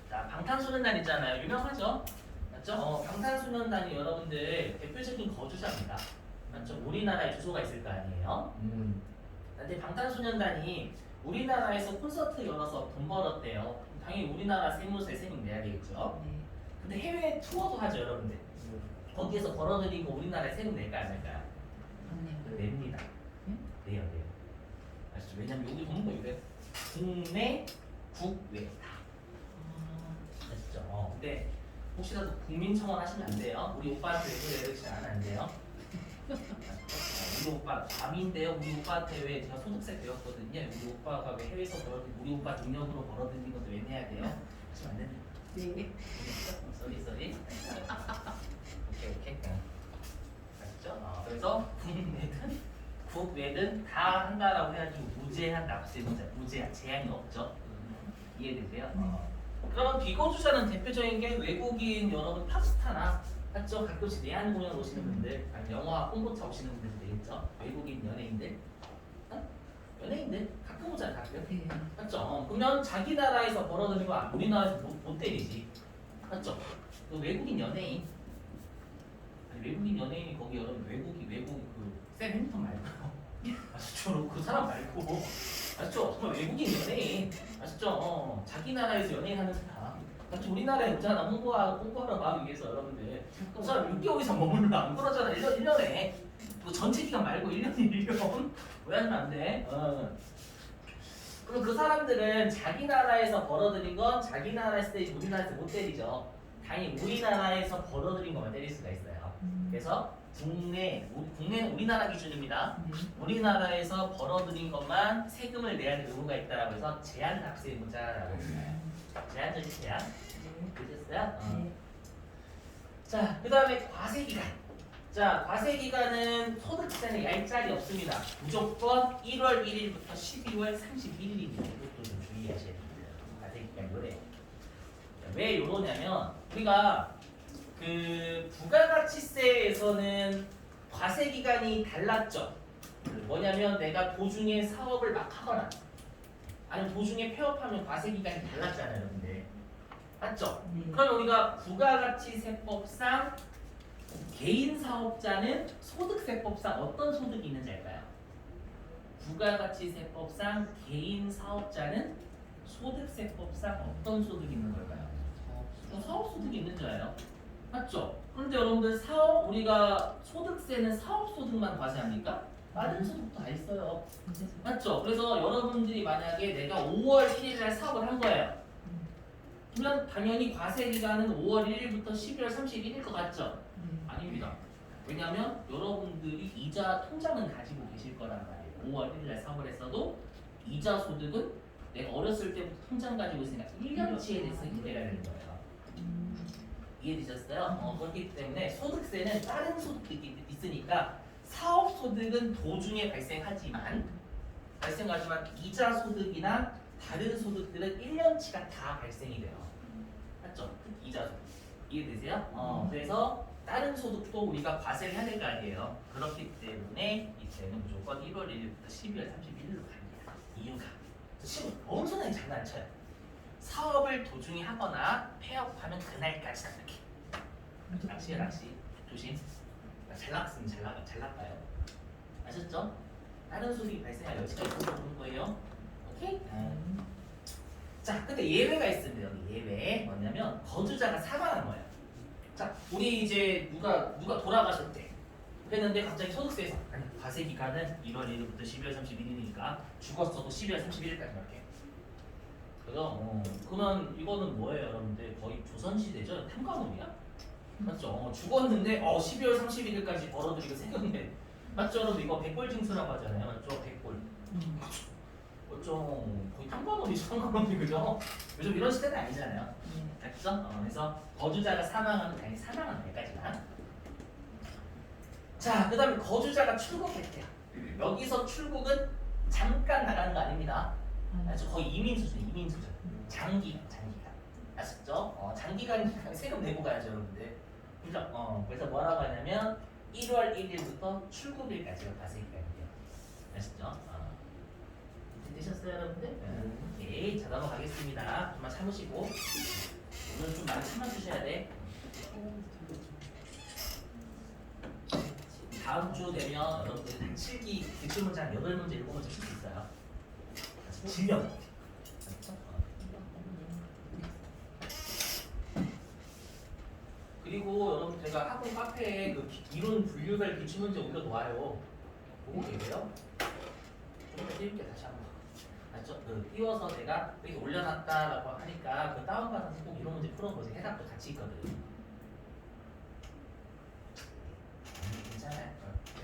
자 방탄소년단 있잖아요. 유명하죠? 맞죠? 방탄소년단이 여러분들 대표적인 거주자입니다. 맞죠? 우리나라에 주소가 있을 거 아니에요? 근데 방탄소년단이 우리나라에서 콘서트 열어서 돈 벌었대요. 당연히 우리나라 세무세 세금 내야 되겠죠. 네. 근데 해외 투어도 하죠, 여러분들. 거기에서 벌어들인 거 우리나라에 세금 낼까 안 낼까요? 맞네요. 냅니다. 응? 내요. 아시죠? 왜냐면 여기 보는 거 이래. 국내, 국외 다. 아시죠? 근데 혹시라도 국민청원 하시면 안 돼요. 우리 오빠한테 왜 그러시면 안 돼요. 우리 오빠 밤인데요. 우리 오빠한테 왜 제가 소득세 배웠거든요. 우리 오빠가 왜 해외에서 벌어들인 우리 오빠 능력으로 벌어들인 것도 왜 내야 돼요? 하시면 안 됩니다. 네. 쏘리. 오케이. 아시죠? 그래서 국내든 국외든 다 한다라고 해가지고 무제한 납세입니다. 무제한 제한이 없죠. 이해되세요? 그러면 비거주자는 대표적인 게 외국인 여러분 팝스타나 맞죠? 가끔씩 내한 공연 오시는 분들, 아니 영화 홍보차 오시는 분들 되겠죠? 외국인 연예인들, 연예인들 가끔 오잖아요, 가끔. 네. 맞죠? 그러면 자기 나라에서 벌어들인 거 우리나라에서 못 때리지, 맞죠? 그 외국인 연예인, 아니, 외국인 연예인이 거기 여러분 외국 그샘 해밍턴 말고, 아시죠? 그 사람 말고, 아시죠? 정말 외국인 연예인, 아시죠? 자기 나라에서 연예인 하는 사람. 맞죠? 우리나라에 오잖아. 홍보하러 가기 위해서 여러분들. 그 사람 6개월 이상 머물러 안 그러잖아. 1년에. 그 전체 기간 말고 1년에 1년. 왜 하면 안 돼? 그럼 그 사람들은 자기 나라에서 벌어들인 건 자기 나라에서 때리지 우리나라에서 못 때리죠. 당연히 우리나라에서 벌어들인 것만 때릴 수가 있어요. 그래서 국내는 우리나라 기준입니다. 우리나라에서 벌어들인 것만 세금을 내야 할 의무가 있다라고 해서 제한 납세 의무자라고 해요. 제한적인 제한. 되셨어요? 네. 자, 그 다음에 과세기간. 자, 과세기간은 소득세는 얄짤이 없습니다. 무조건 1월 1일부터 12월 31일입니다. 이것도 좀 주의하셔야 됩니다. 과세기간 요래. 왜 요러냐면 우리가 그 부가가치세에서는 과세기간이 달랐죠. 뭐냐면 내가 도중에 사업을 막 하거나 아니면 도중에 폐업하면 과세기간이 달랐잖아요, 여러분들. 맞죠? 네. 그럼 우리가 부가가치세법상 개인 사업자는 소득세법상 어떤 소득이 있는지 알까요? 부가가치세법상 개인 사업자는 소득세법상 어떤 소득이 있는 걸까요? 사업소득이 있는 줄 알아요? 맞죠? 그런데 여러분들 우리가 소득세는 사업소득만 과세합니까? 다른 소득도 다 있어요. 맞죠? 그래서 여러분들이 만약에 내가 5월 1일날 사업을 한 거예요. 그러면 당연히 과세기간은 5월 1일부터 12월 31일일 것 같죠? 아닙니다. 왜냐하면 여러분들이 이자 통장은 가지고 계실 거란 말이에요. 5월 1일날 사업을 했어도 이자 소득은 내가 어렸을 때부터 통장 가지고 있으니까 1년치에 대해서 기대가 되는 거예요. 이해되셨어요? 그렇기 때문에 소득세는 다른 소득이 있으니까 사업소득은 도중에 발생하지만 이자 소득이나 다른 소득들은 1년치가 다 발생이 돼요. 맞죠? 이자 소득. 이해되세요? 그래서 다른 소득도 우리가 과세를 해야 될 거 아니에요. 그렇기 때문에 이때는 무조건 1월 1일부터 12월 31일로 갑니다. 이유가 지금 엄청나게 장난쳐요. 사업을 도중에 하거나 폐업하면 그날까지 다 이렇게. 낚시야 낚시. 조심. 잘 낚으면 잘 낚아요. 아셨죠? 다른 소득이 발생할 여지가 있어서 그런 거예요. 오케이? 자, 근데 예외가 있습니다. 여기 예외 뭐냐면 거주자가 사망한 거예요. 자, 우리 이제 누가 돌아가셨대. 그랬는데 갑자기 소득세에서 아니 과세 기간은 1월 1일부터 12월 31일이니까 죽었어도 12월 31일까지 이렇게. 그래서 그러면 이거는 뭐예요, 여러분들? 거의 조선시대죠? 탐관오리야? 맞죠? 죽었는데 12월 31일까지 벌어들이고 생겼는데 맞죠? 여러분 이거 백골징수라고 하잖아요. 맞죠? 백골. 좀 거의 탐관오리 그죠? 요즘 이런 시대는 아니잖아요. 맞죠? 그래서 거주자가 사망하면 당연히 사망한 날까지만. 자, 그 다음에 거주자가 출국했대요. 여기서 출국은 잠깐 나가는 거 아닙니다. 아주 거의 이민 수준. 장기간. 아셨죠? 장기간 세금 내고 가야죠, 여러분들. 그죠? 그래서 뭐라고 하냐면 1월 1일부터 출국일까지가 과세기간이에요. 아셨죠? 되셨어요, 여러분들? 오케이. 자, 넘어가겠습니다. 좀만 참으시고. 오늘 좀 많이 참아주셔야 돼. 다음 주 되면 여러분들 단칠기 기출문제 8문제, 7문제 쓸 수 있어요. 질려. 그리고 여러분 제가 학원 카페에 그 이론 분류별 기출문제 올려놓아요. 보고 계세요? 좀 띄울게 다시 한번. 맞죠? 띄워서 내가 이렇게 올려놨다라고 하니까 그 다운받아서 꼭 이런 문제 풀어보세요. 해답도 같이 있거든. 괜찮아요.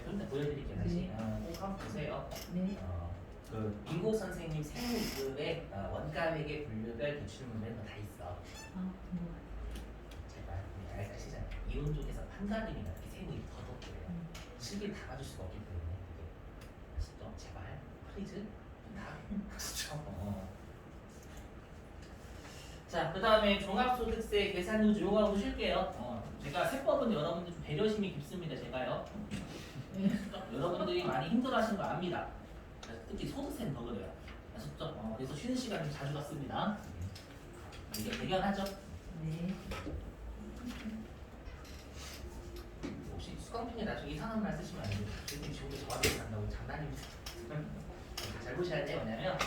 좀 더 보여드릴게요. 다시. 꼭 한번 보세요. 네. 그 민국 선생님 생일급의 원가액의 분류별 기출문제는 다 있어. 제발 우리 알다시잖아요. 이론 쪽에서 판단력이나 이렇게 세부이 더 덕분에요. 실기를 다 맞을 수가 없기 때문에. 아시죠? 제발 플리즈. 그렇죠. 자, 그 다음에 종합소득세 계산 후 요거 보실게요. 제가 세법은 여러분들 좀 배려심이 깊습니다. 제가요. 여러분들이 많이 힘들어하시는 거 압니다. 특히 소득세는 더 그래요. 아셨죠? 그래서 쉬는 시간 좀 자주 갖습니다. 이게 대견하죠? 네. 혹시 수강평에 나중에 이상한 말 쓰시면 안 돼요. 선생님 지금도 저한테 간다고 장난입니다. 잘 보셔야 돼요. 뭐냐면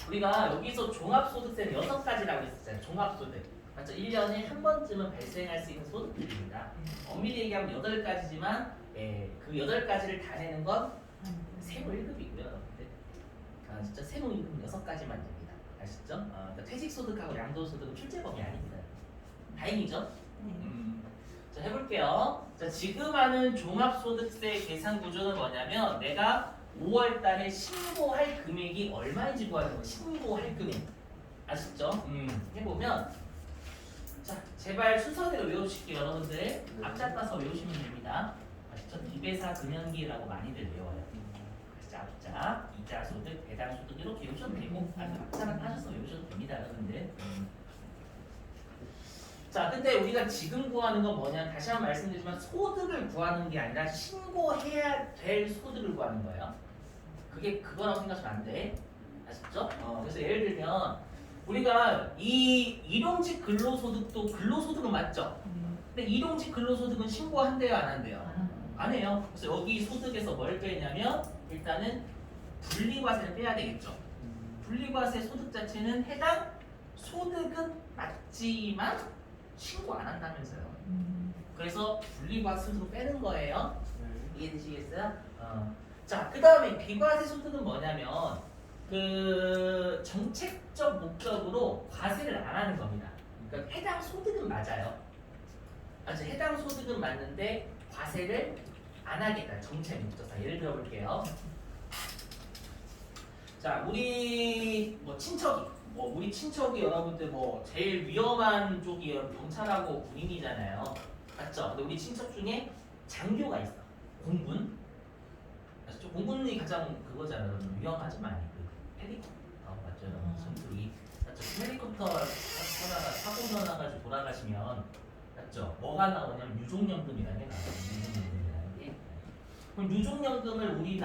우리가 여기서 종합소득세는 6가지라고 했었잖아요. 종합소득. 맞죠? 1년에 한 번쯤은 발생할 수 있는 소득들입니다. 엄밀히 얘기하면 8가지지만 그 8가지를 다 내는 건 세무 1급이고요. 여러분들. 진짜 세무 1급 6가지만 됩니다. 아시죠? 그러니까 퇴직소득하고 양도소득은 출제범위 아닙니다. 다행이죠? 자, 해볼게요. 자, 지금 하는 종합소득세 계산 구조는 뭐냐면 내가 5월 달에 신고할 금액이 얼마인지 구하는 거예요. 신고할 금액. 아시죠? 해보면 자, 제발 순서대로 외우실게요. 여러분들 앞자 따서 외우시면 됩니다. 아시죠? 비배사 금연기라고 많이들 외워요. 아시죠? 앞자, 이자소득, 배당소득 이렇게 외우셔도 되고 아니면 앞자만 따셔서 외우셔도 됩니다. 여러분들. 자, 근데 우리가 지금 구하는 건 뭐냐? 다시 한번 말씀드리지만 소득을 구하는 게 아니라 신고해야 될 소득을 구하는 거예요. 그거라고 생각하시면 안 돼. 아시죠? 그래서 예를 들면 우리가 이 일용직 근로소득도 근로소득은 맞죠? 근데 일용직 근로소득은 신고한대요, 안 한대요? 안 해요. 그래서 여기 소득에서 뭘 빼냐면 일단은 분리과세를 빼야 되겠죠. 분리과세 소득 자체는 해당 소득은 맞지만 신고 안 한다면서요. 그래서 분리과세 소득을 빼는 거예요. 이해되시겠어요? 자, 그 다음에 비과세 소득은 뭐냐면 그 정책적 목적으로 과세를 안 하는 겁니다. 그러니까 해당 소득은 맞아요. 아주 해당 소득은 맞는데 과세를 안 하겠다. 정책 목적상. 예를 들어 볼게요. 자, 우리 뭐 친척이 뭐 우리 친척이 여러분들 뭐 제일 위험한 쪽이 경찰하고 군인이잖아요. 맞죠? 근데 우리 친척 중에 장교가 있어. 공군. 맞죠? 공군이 가장 그거잖아요. 여러분. 위험하지 많이. 그 헬리콥터 맞죠? 선수이 맞죠? 헬리콥터 하다가 사고 나가지고 돌아가시면 맞죠? 뭐가 나오냐면 유족연금이라는 게 나와요. 유족연금이라는 게. 그럼 유족연금을 우리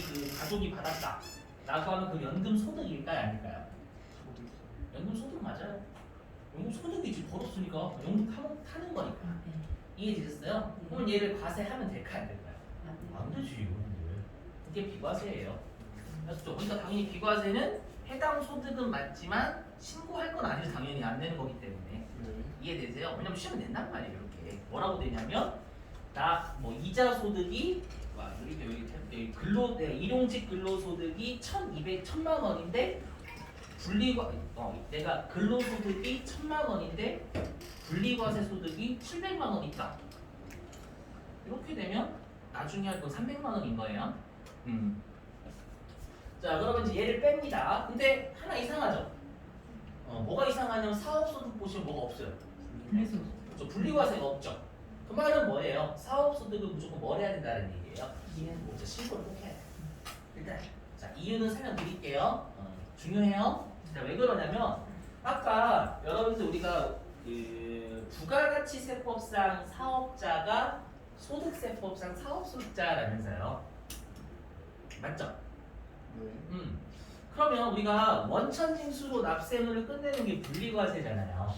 그 가족이 받았다. 라고 하면 그 연금 소득일까요? 아닐까요? 연금 소득 맞아요. 연금 소득이지 벌었으니까 연금 타는 거니까. 네. 이해되셨어요? 네. 그럼 얘를 과세하면 될까 안 될까요? 아, 안 되지 여러분들. 이게 비과세예요. 그렇죠? 그러니까 당연히 비과세는 해당 소득은 맞지만 신고할 건 아니죠. 당연히 안 내는 거기 때문에. 이해되세요? 왜냐면 시험 낸단 말이에요. 이렇게 뭐라고 되냐면 나 뭐 이자 소득이 여기 일용직 근로소득이 1,200만 원인데 내가 근로소득이 1,000만 원인데 분리과세 소득이 700만 원 있다. 이렇게 되면 나중에 할 건 300만 원인 거예요. 자, 그러면 이제 얘를 뺍니다. 근데 하나 이상하죠? 뭐가 이상하냐면 사업소득 보시면 뭐가 없어요. 그래서 그렇죠? 분리과세가 없죠. 그 말은 뭐예요? 사업소득은 무조건 뭘 해야 된다는 얘기예요. 먼저 신고를 꼭 해야 돼. 일단 자 이유는 설명드릴게요. 중요해요. 자, 왜 그러냐면 아까 여러분들 우리가 그 부가가치세법상 사업자가 소득세법상 사업소득자라면서요. 맞죠? 그러면 우리가 원천징수로 납세물을 끝내는 게 분리과세잖아요.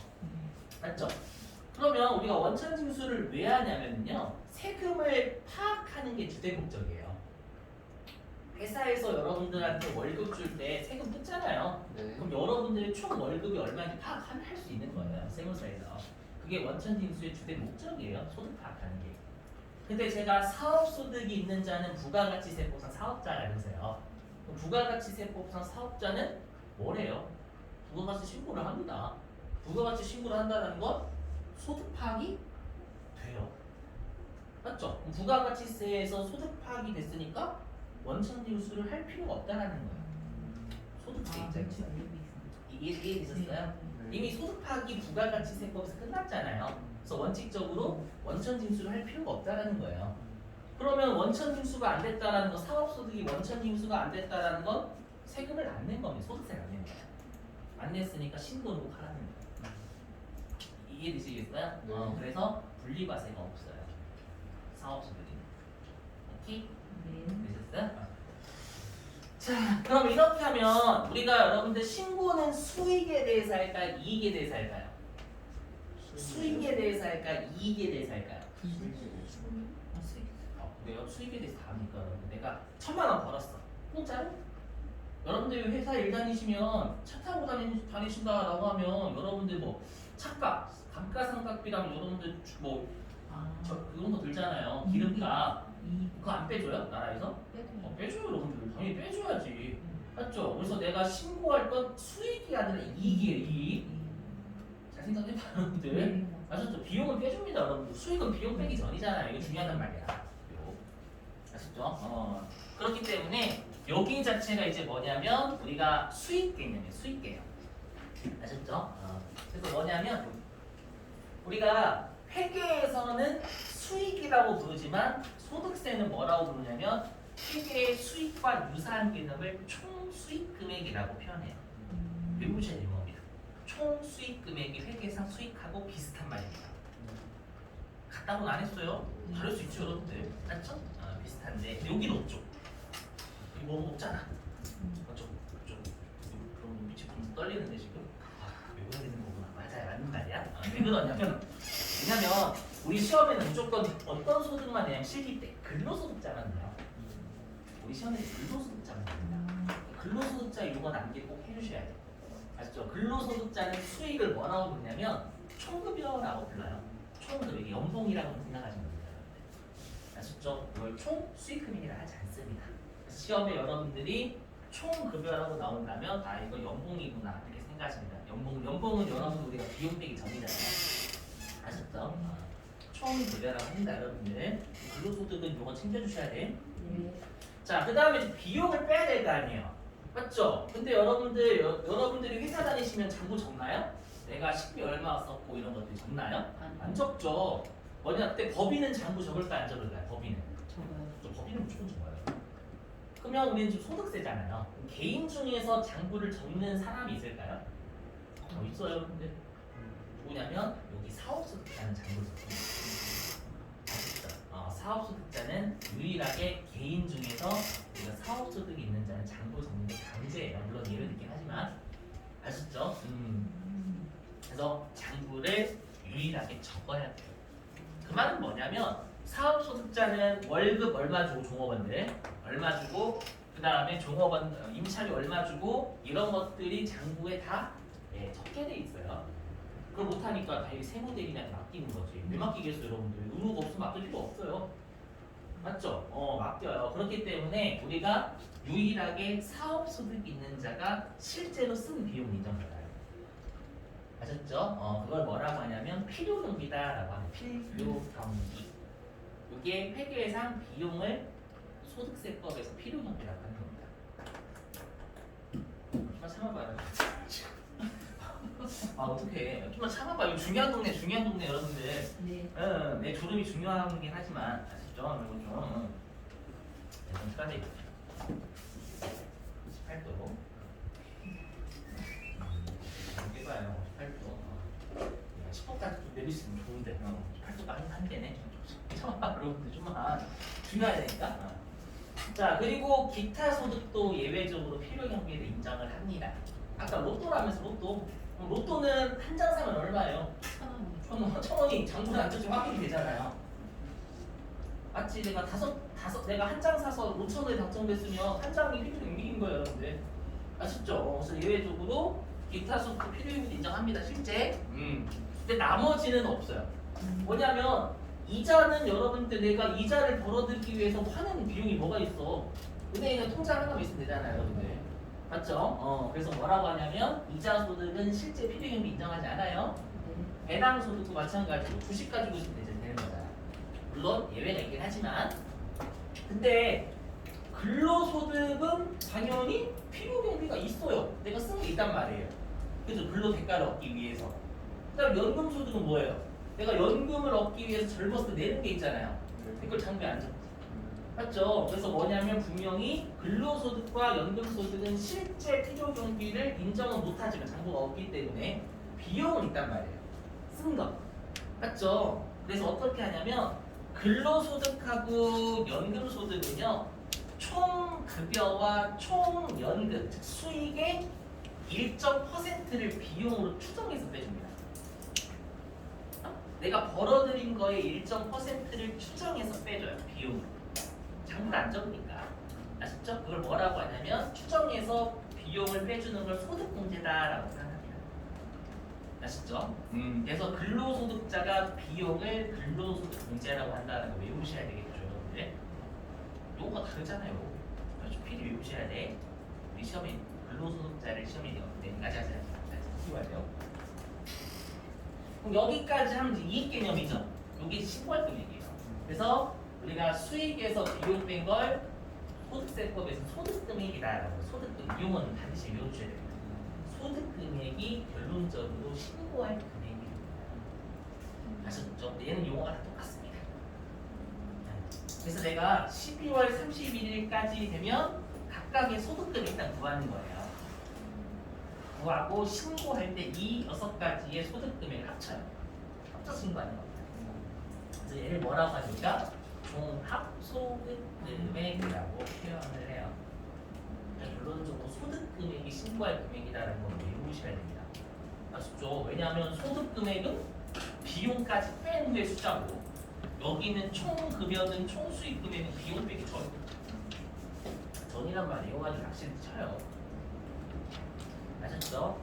맞죠? 그러면 우리가 원천징수를 왜 하냐면요. 세금을 파악하는 게 주된 목적이에요. 회사에서 여러분들한테 월급 줄 때 세금 뜯잖아요. 그럼 여러분들의 총 월급이 얼마인지 파악할 수 있는 거예요. 세무서에서. 그게 원천징수의 주된 목적이에요. 소득 파악하는 게. 근데 제가 사업소득이 있는 자는 부가가치세법상 사업자라면서요. 그럼 부가가치세법상 사업자는 뭐래요? 부가가치 신고를 합니다. 부가가치 신고를 한다는 건 소득 파악이 돼요. 맞죠? 부가가치세에서 소득 파악이 됐으니까 원천징수를 할 필요가 없다라는 거예요. 소득세 입장에서. 이해되셨어요? 이미 소득 파악이 부가가치세법에서 끝났잖아요. 그래서 원칙적으로 원천징수를 할 필요가 없다라는 거예요. 그러면 원천징수가 안 됐다라는 건 사업소득이 원천징수가 안 됐다라는 건 세금을 안 낸 겁니다. 소득세를 안 낸 거예요. 안 냈으니까 신고를 꼭 하라는 거예요. 이해되시겠어요? 네. 그래서 분리과세가 없어요. 사업소득이. 오케이? 되셨어요? 자, 그럼 이렇게 하면 우리가 여러분들 신고는 수익에 대해서 할까요? 이익에 대해서 할까요? 수익에 대해서 할까요? 이익에 대해서 할까요? 왜요? 수익에 대해서 다 합니까? 여러분? 내가 1,000만 원 벌었어. 공짜로? 여러분들 회사 일 다니시면 차 타고 다니신다라고 하면 여러분들 뭐 차값, 감가상각비랑 여러분들 뭐 그런 거 들잖아요. 기름값 그거 안 빼줘요? 나라에서? 빼줘요 여러분들. 당연히 빼줘야지. 맞죠? 그래서 내가 신고할 건 수익이 아니라 이익이에요. 이익. 잘 생각해봐요 여러분들. 아셨죠? 비용은 빼줍니다 여러분들. 수익은 비용 빼기 전이잖아요. 이거 중요하단 말이야. 아셨죠? 그렇기 때문에 여기 자체가 이제 뭐냐면 우리가 수익 개념이에요. 수익 개념. 아셨죠? 그래서 뭐냐면 우리가 회계에서는 수익이라고 부르지만 소득세는 뭐라고 부르냐면 회계의 수익과 유사한 개념을 총수익금액이라고 표현해요. 외우셔야 되는 겁니다. 총수익금액이 회계상 수익하고 비슷한 말입니다. 같다고는 안 했어요. 다를 수 있죠 여러분들. 맞죠? 비슷한데 여기 높죠. 여기 뭐 높잖아. 좀 그럼 밑이 좀 떨리는데 지금. 외워야 되는 거구나. 맞아요. 맞는 말이야. 왜 그러냐면 왜냐면 우리 시험에는 무조건 어떤 소득만 내냐면 실기 때 근로소득자만 내요. 우리 시험에는 근로소득자만 냅니다. 근로소득자 이거 남기 꼭 해주셔야 돼요. 아시죠? 근로소득자는 수익을 뭐라고 부르냐면 총급여라고 불러요. 총급여, 연봉이라고 생각하시면 됩니다. 아시죠? 이걸 총수익금액이라 하지 않습니다. 그래서 시험에 여러분들이 총급여라고 나온다면 아 이거 연봉이구나 이렇게 생각하시면 됩니다. 연봉은 여러분 우리가 비용 빼기 전이잖아요. 아셨죠? 총급여라고 합니다 여러분들. 근로소득은 이거 챙겨주셔야 돼. 자, 그 다음에 비용을 빼야 될 거 아니에요. 맞죠? 근데 여러분들이 회사 다니시면 장부 적나요? 내가 식비 얼마 썼고 이런 것들이 적나요? 안 적죠. 뭐냐 그때 법인은 장부 적을까 안 적을까요? 법인은 적어요. 법인은 무조건 적어요. 그러면 우리는 지금 소득세잖아요. 개인 중에서 장부를 적는 사람이 있을까요? 있어요. 근데 누구냐면 여기 사업소득자는 장부를 적습니다. 사업소득자는 유일하게 개인 중에서 우리가 사업소득이 있는 자는 장부 적는 게 강제예요. 물론 예외는 있긴 하지만 아셨죠? 그래서 장부를 유일하게 적어야 돼요. 그 말은 뭐냐면 사업소득자는 월급 얼마 주고 종업원들 얼마 주고 그 다음에 종업원 임차료 얼마 주고 이런 것들이 장부에 다 적게 돼 있어요. 그걸 못하니까 다 세무대리한테 맡기는 거지. 왜 맡기겠어요, 여러분들? 의무가 없으면 맡길 필요 없어요. 맞죠? 맡겨요. 그렇기 때문에 우리가 유일하게 사업소득 있는 자가 실제로 쓴 비용 인정받아요. 아셨죠? 그걸 뭐라고 하냐면 필요경비다라고 하는 필요경비. 이게 회계상 비용을 소득세법에서 필요경비라고 하는 겁니다. 좀만 참아봐요. 어떡해. 좀만 참아봐. 이거 중요한 동네 여러분들. 네. 내 졸음이 중요하긴 하지만 아시죠? 이거 좀 추가돼 있죠. 18도. 해봐요. 18도. 10호까지 좀 내릴 수 있으면 좋은데 18도가 한 개네. 참아봐 여러분들 좀만 중요해야 되니까. 자 그리고 기타 소득도 예외적으로 필요 경비를 인정을 합니다. 아까 로또라면서 로또는 한 장 사면 얼마예요? 1,000원이 장부에 안 쳐지면 확인이 되잖아요. 맞지? 내가 한 장 사서 5,000원에 당첨됐으면 한 장이 필요 경비인 거예요, 여러분들. 아셨죠? 그래서 예외적으로 기타 소득 필요 경비 인정합니다, 실제. 근데 나머지는 없어요. 뭐냐면 이자는 여러분들 내가 이자를 벌어들이기 위해서 하는 비용이 뭐가 있어? 은행에 통장 하나만 있으면 되잖아요, 여러분들. 맞죠? 그래서 뭐라고 하냐면 이자 소득은 실제 필요경비 인정하지 않아요. 배당 소득도 마찬가지로 주식 가지고 있으면 되는 거잖아. 물론 예외가 있긴 하지만 근데 근로소득은 당연히 필요경비가 있어요. 내가 쓰는 게 있단 말이에요. 그래서 근로 대가를 얻기 위해서. 그다음 연금소득은 뭐예요? 내가 연금을 얻기 위해서 젊었을 때 내는 게 있잖아요. 그걸 장부에 안 적지. 맞죠? 그래서 뭐냐면 분명히 근로소득과 연금소득은 실제 필요경비를 인정은 못하지만 장부가 없기 때문에 비용은 있단 말이에요. 쓴 거. 맞죠? 그래서 어떻게 하냐면 근로소득하고 연금소득은요 총 급여와 총 연금, 즉 수익의 일정 퍼센트를 비용으로 추정해서 빼줍니다. 내가 벌어들인 거의 일정 퍼센트를 추정해서 빼줘요. 비용으로. 장부를 안 적으니까. 아셨죠? 그걸 뭐라고 하냐면 추정해서 비용을 빼주는 걸 소득공제다라고 생각합니다. 아셨죠? 그래서 근로소득자가 비용을 근로소득공제라고 한다는 거 외우셔야 되겠죠, 여러분들. 요거가 다르잖아요. 그래서 필히 외우셔야 돼. 우리 시험에 근로소득자를 시험에 내까지 하지 키워야 돼요. 그럼 여기까지 하면 이제 이익 개념이죠. 요게 신고할 금액이에요. 그래서 우리가 수익에서 비용 뺀 걸 소득세법에서 소득금액이다라고 소득금 이용은 반드시 외워주셔야 됩니다. 소득금액이 결론적으로 신고할 금액입니다. 아셨죠? 얘는 용어가 다 똑같습니다. 그래서 내가 12월 31일까지 되면 각각의 소득금을 일단 구하는 거예요. 구하고 신고할 때 이 6가지의 소득금액을 합쳐요. 합쳐 신고하는 겁니다. 그래서 얘를 뭐라고 하니까 종합소득금액이라고 표현을 해요. 결론적으로 소득금액이 신고할 금액이라는 걸 외우셔야 됩니다. 아시죠? 왜냐하면 소득금액은 비용까지 뺀 후의 숫자고 여기는 총급여든 총수익금액은 비용 빼기 전이란 말이에요. 아주 낚시를 쳐요. 아셨죠?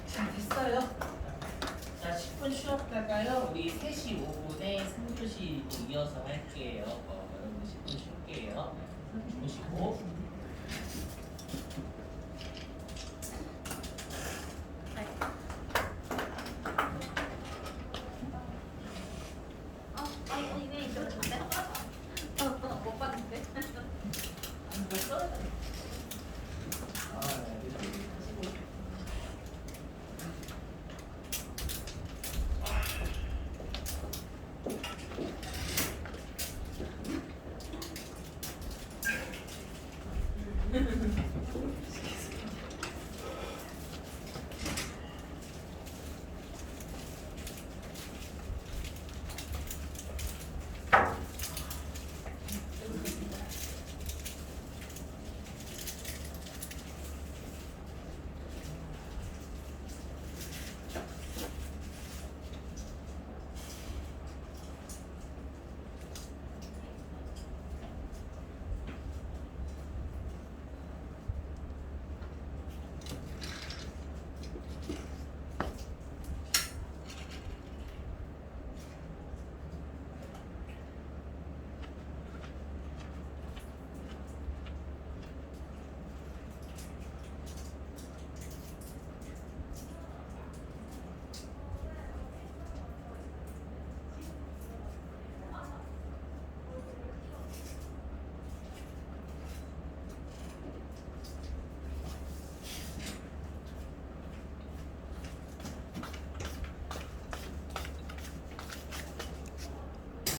자, 됐어요. 자, 10분 쉬었다가요. 우리 3시 5분에 3교시 이어서 할게요. 여러분 10분 쉴게요. 주무시고.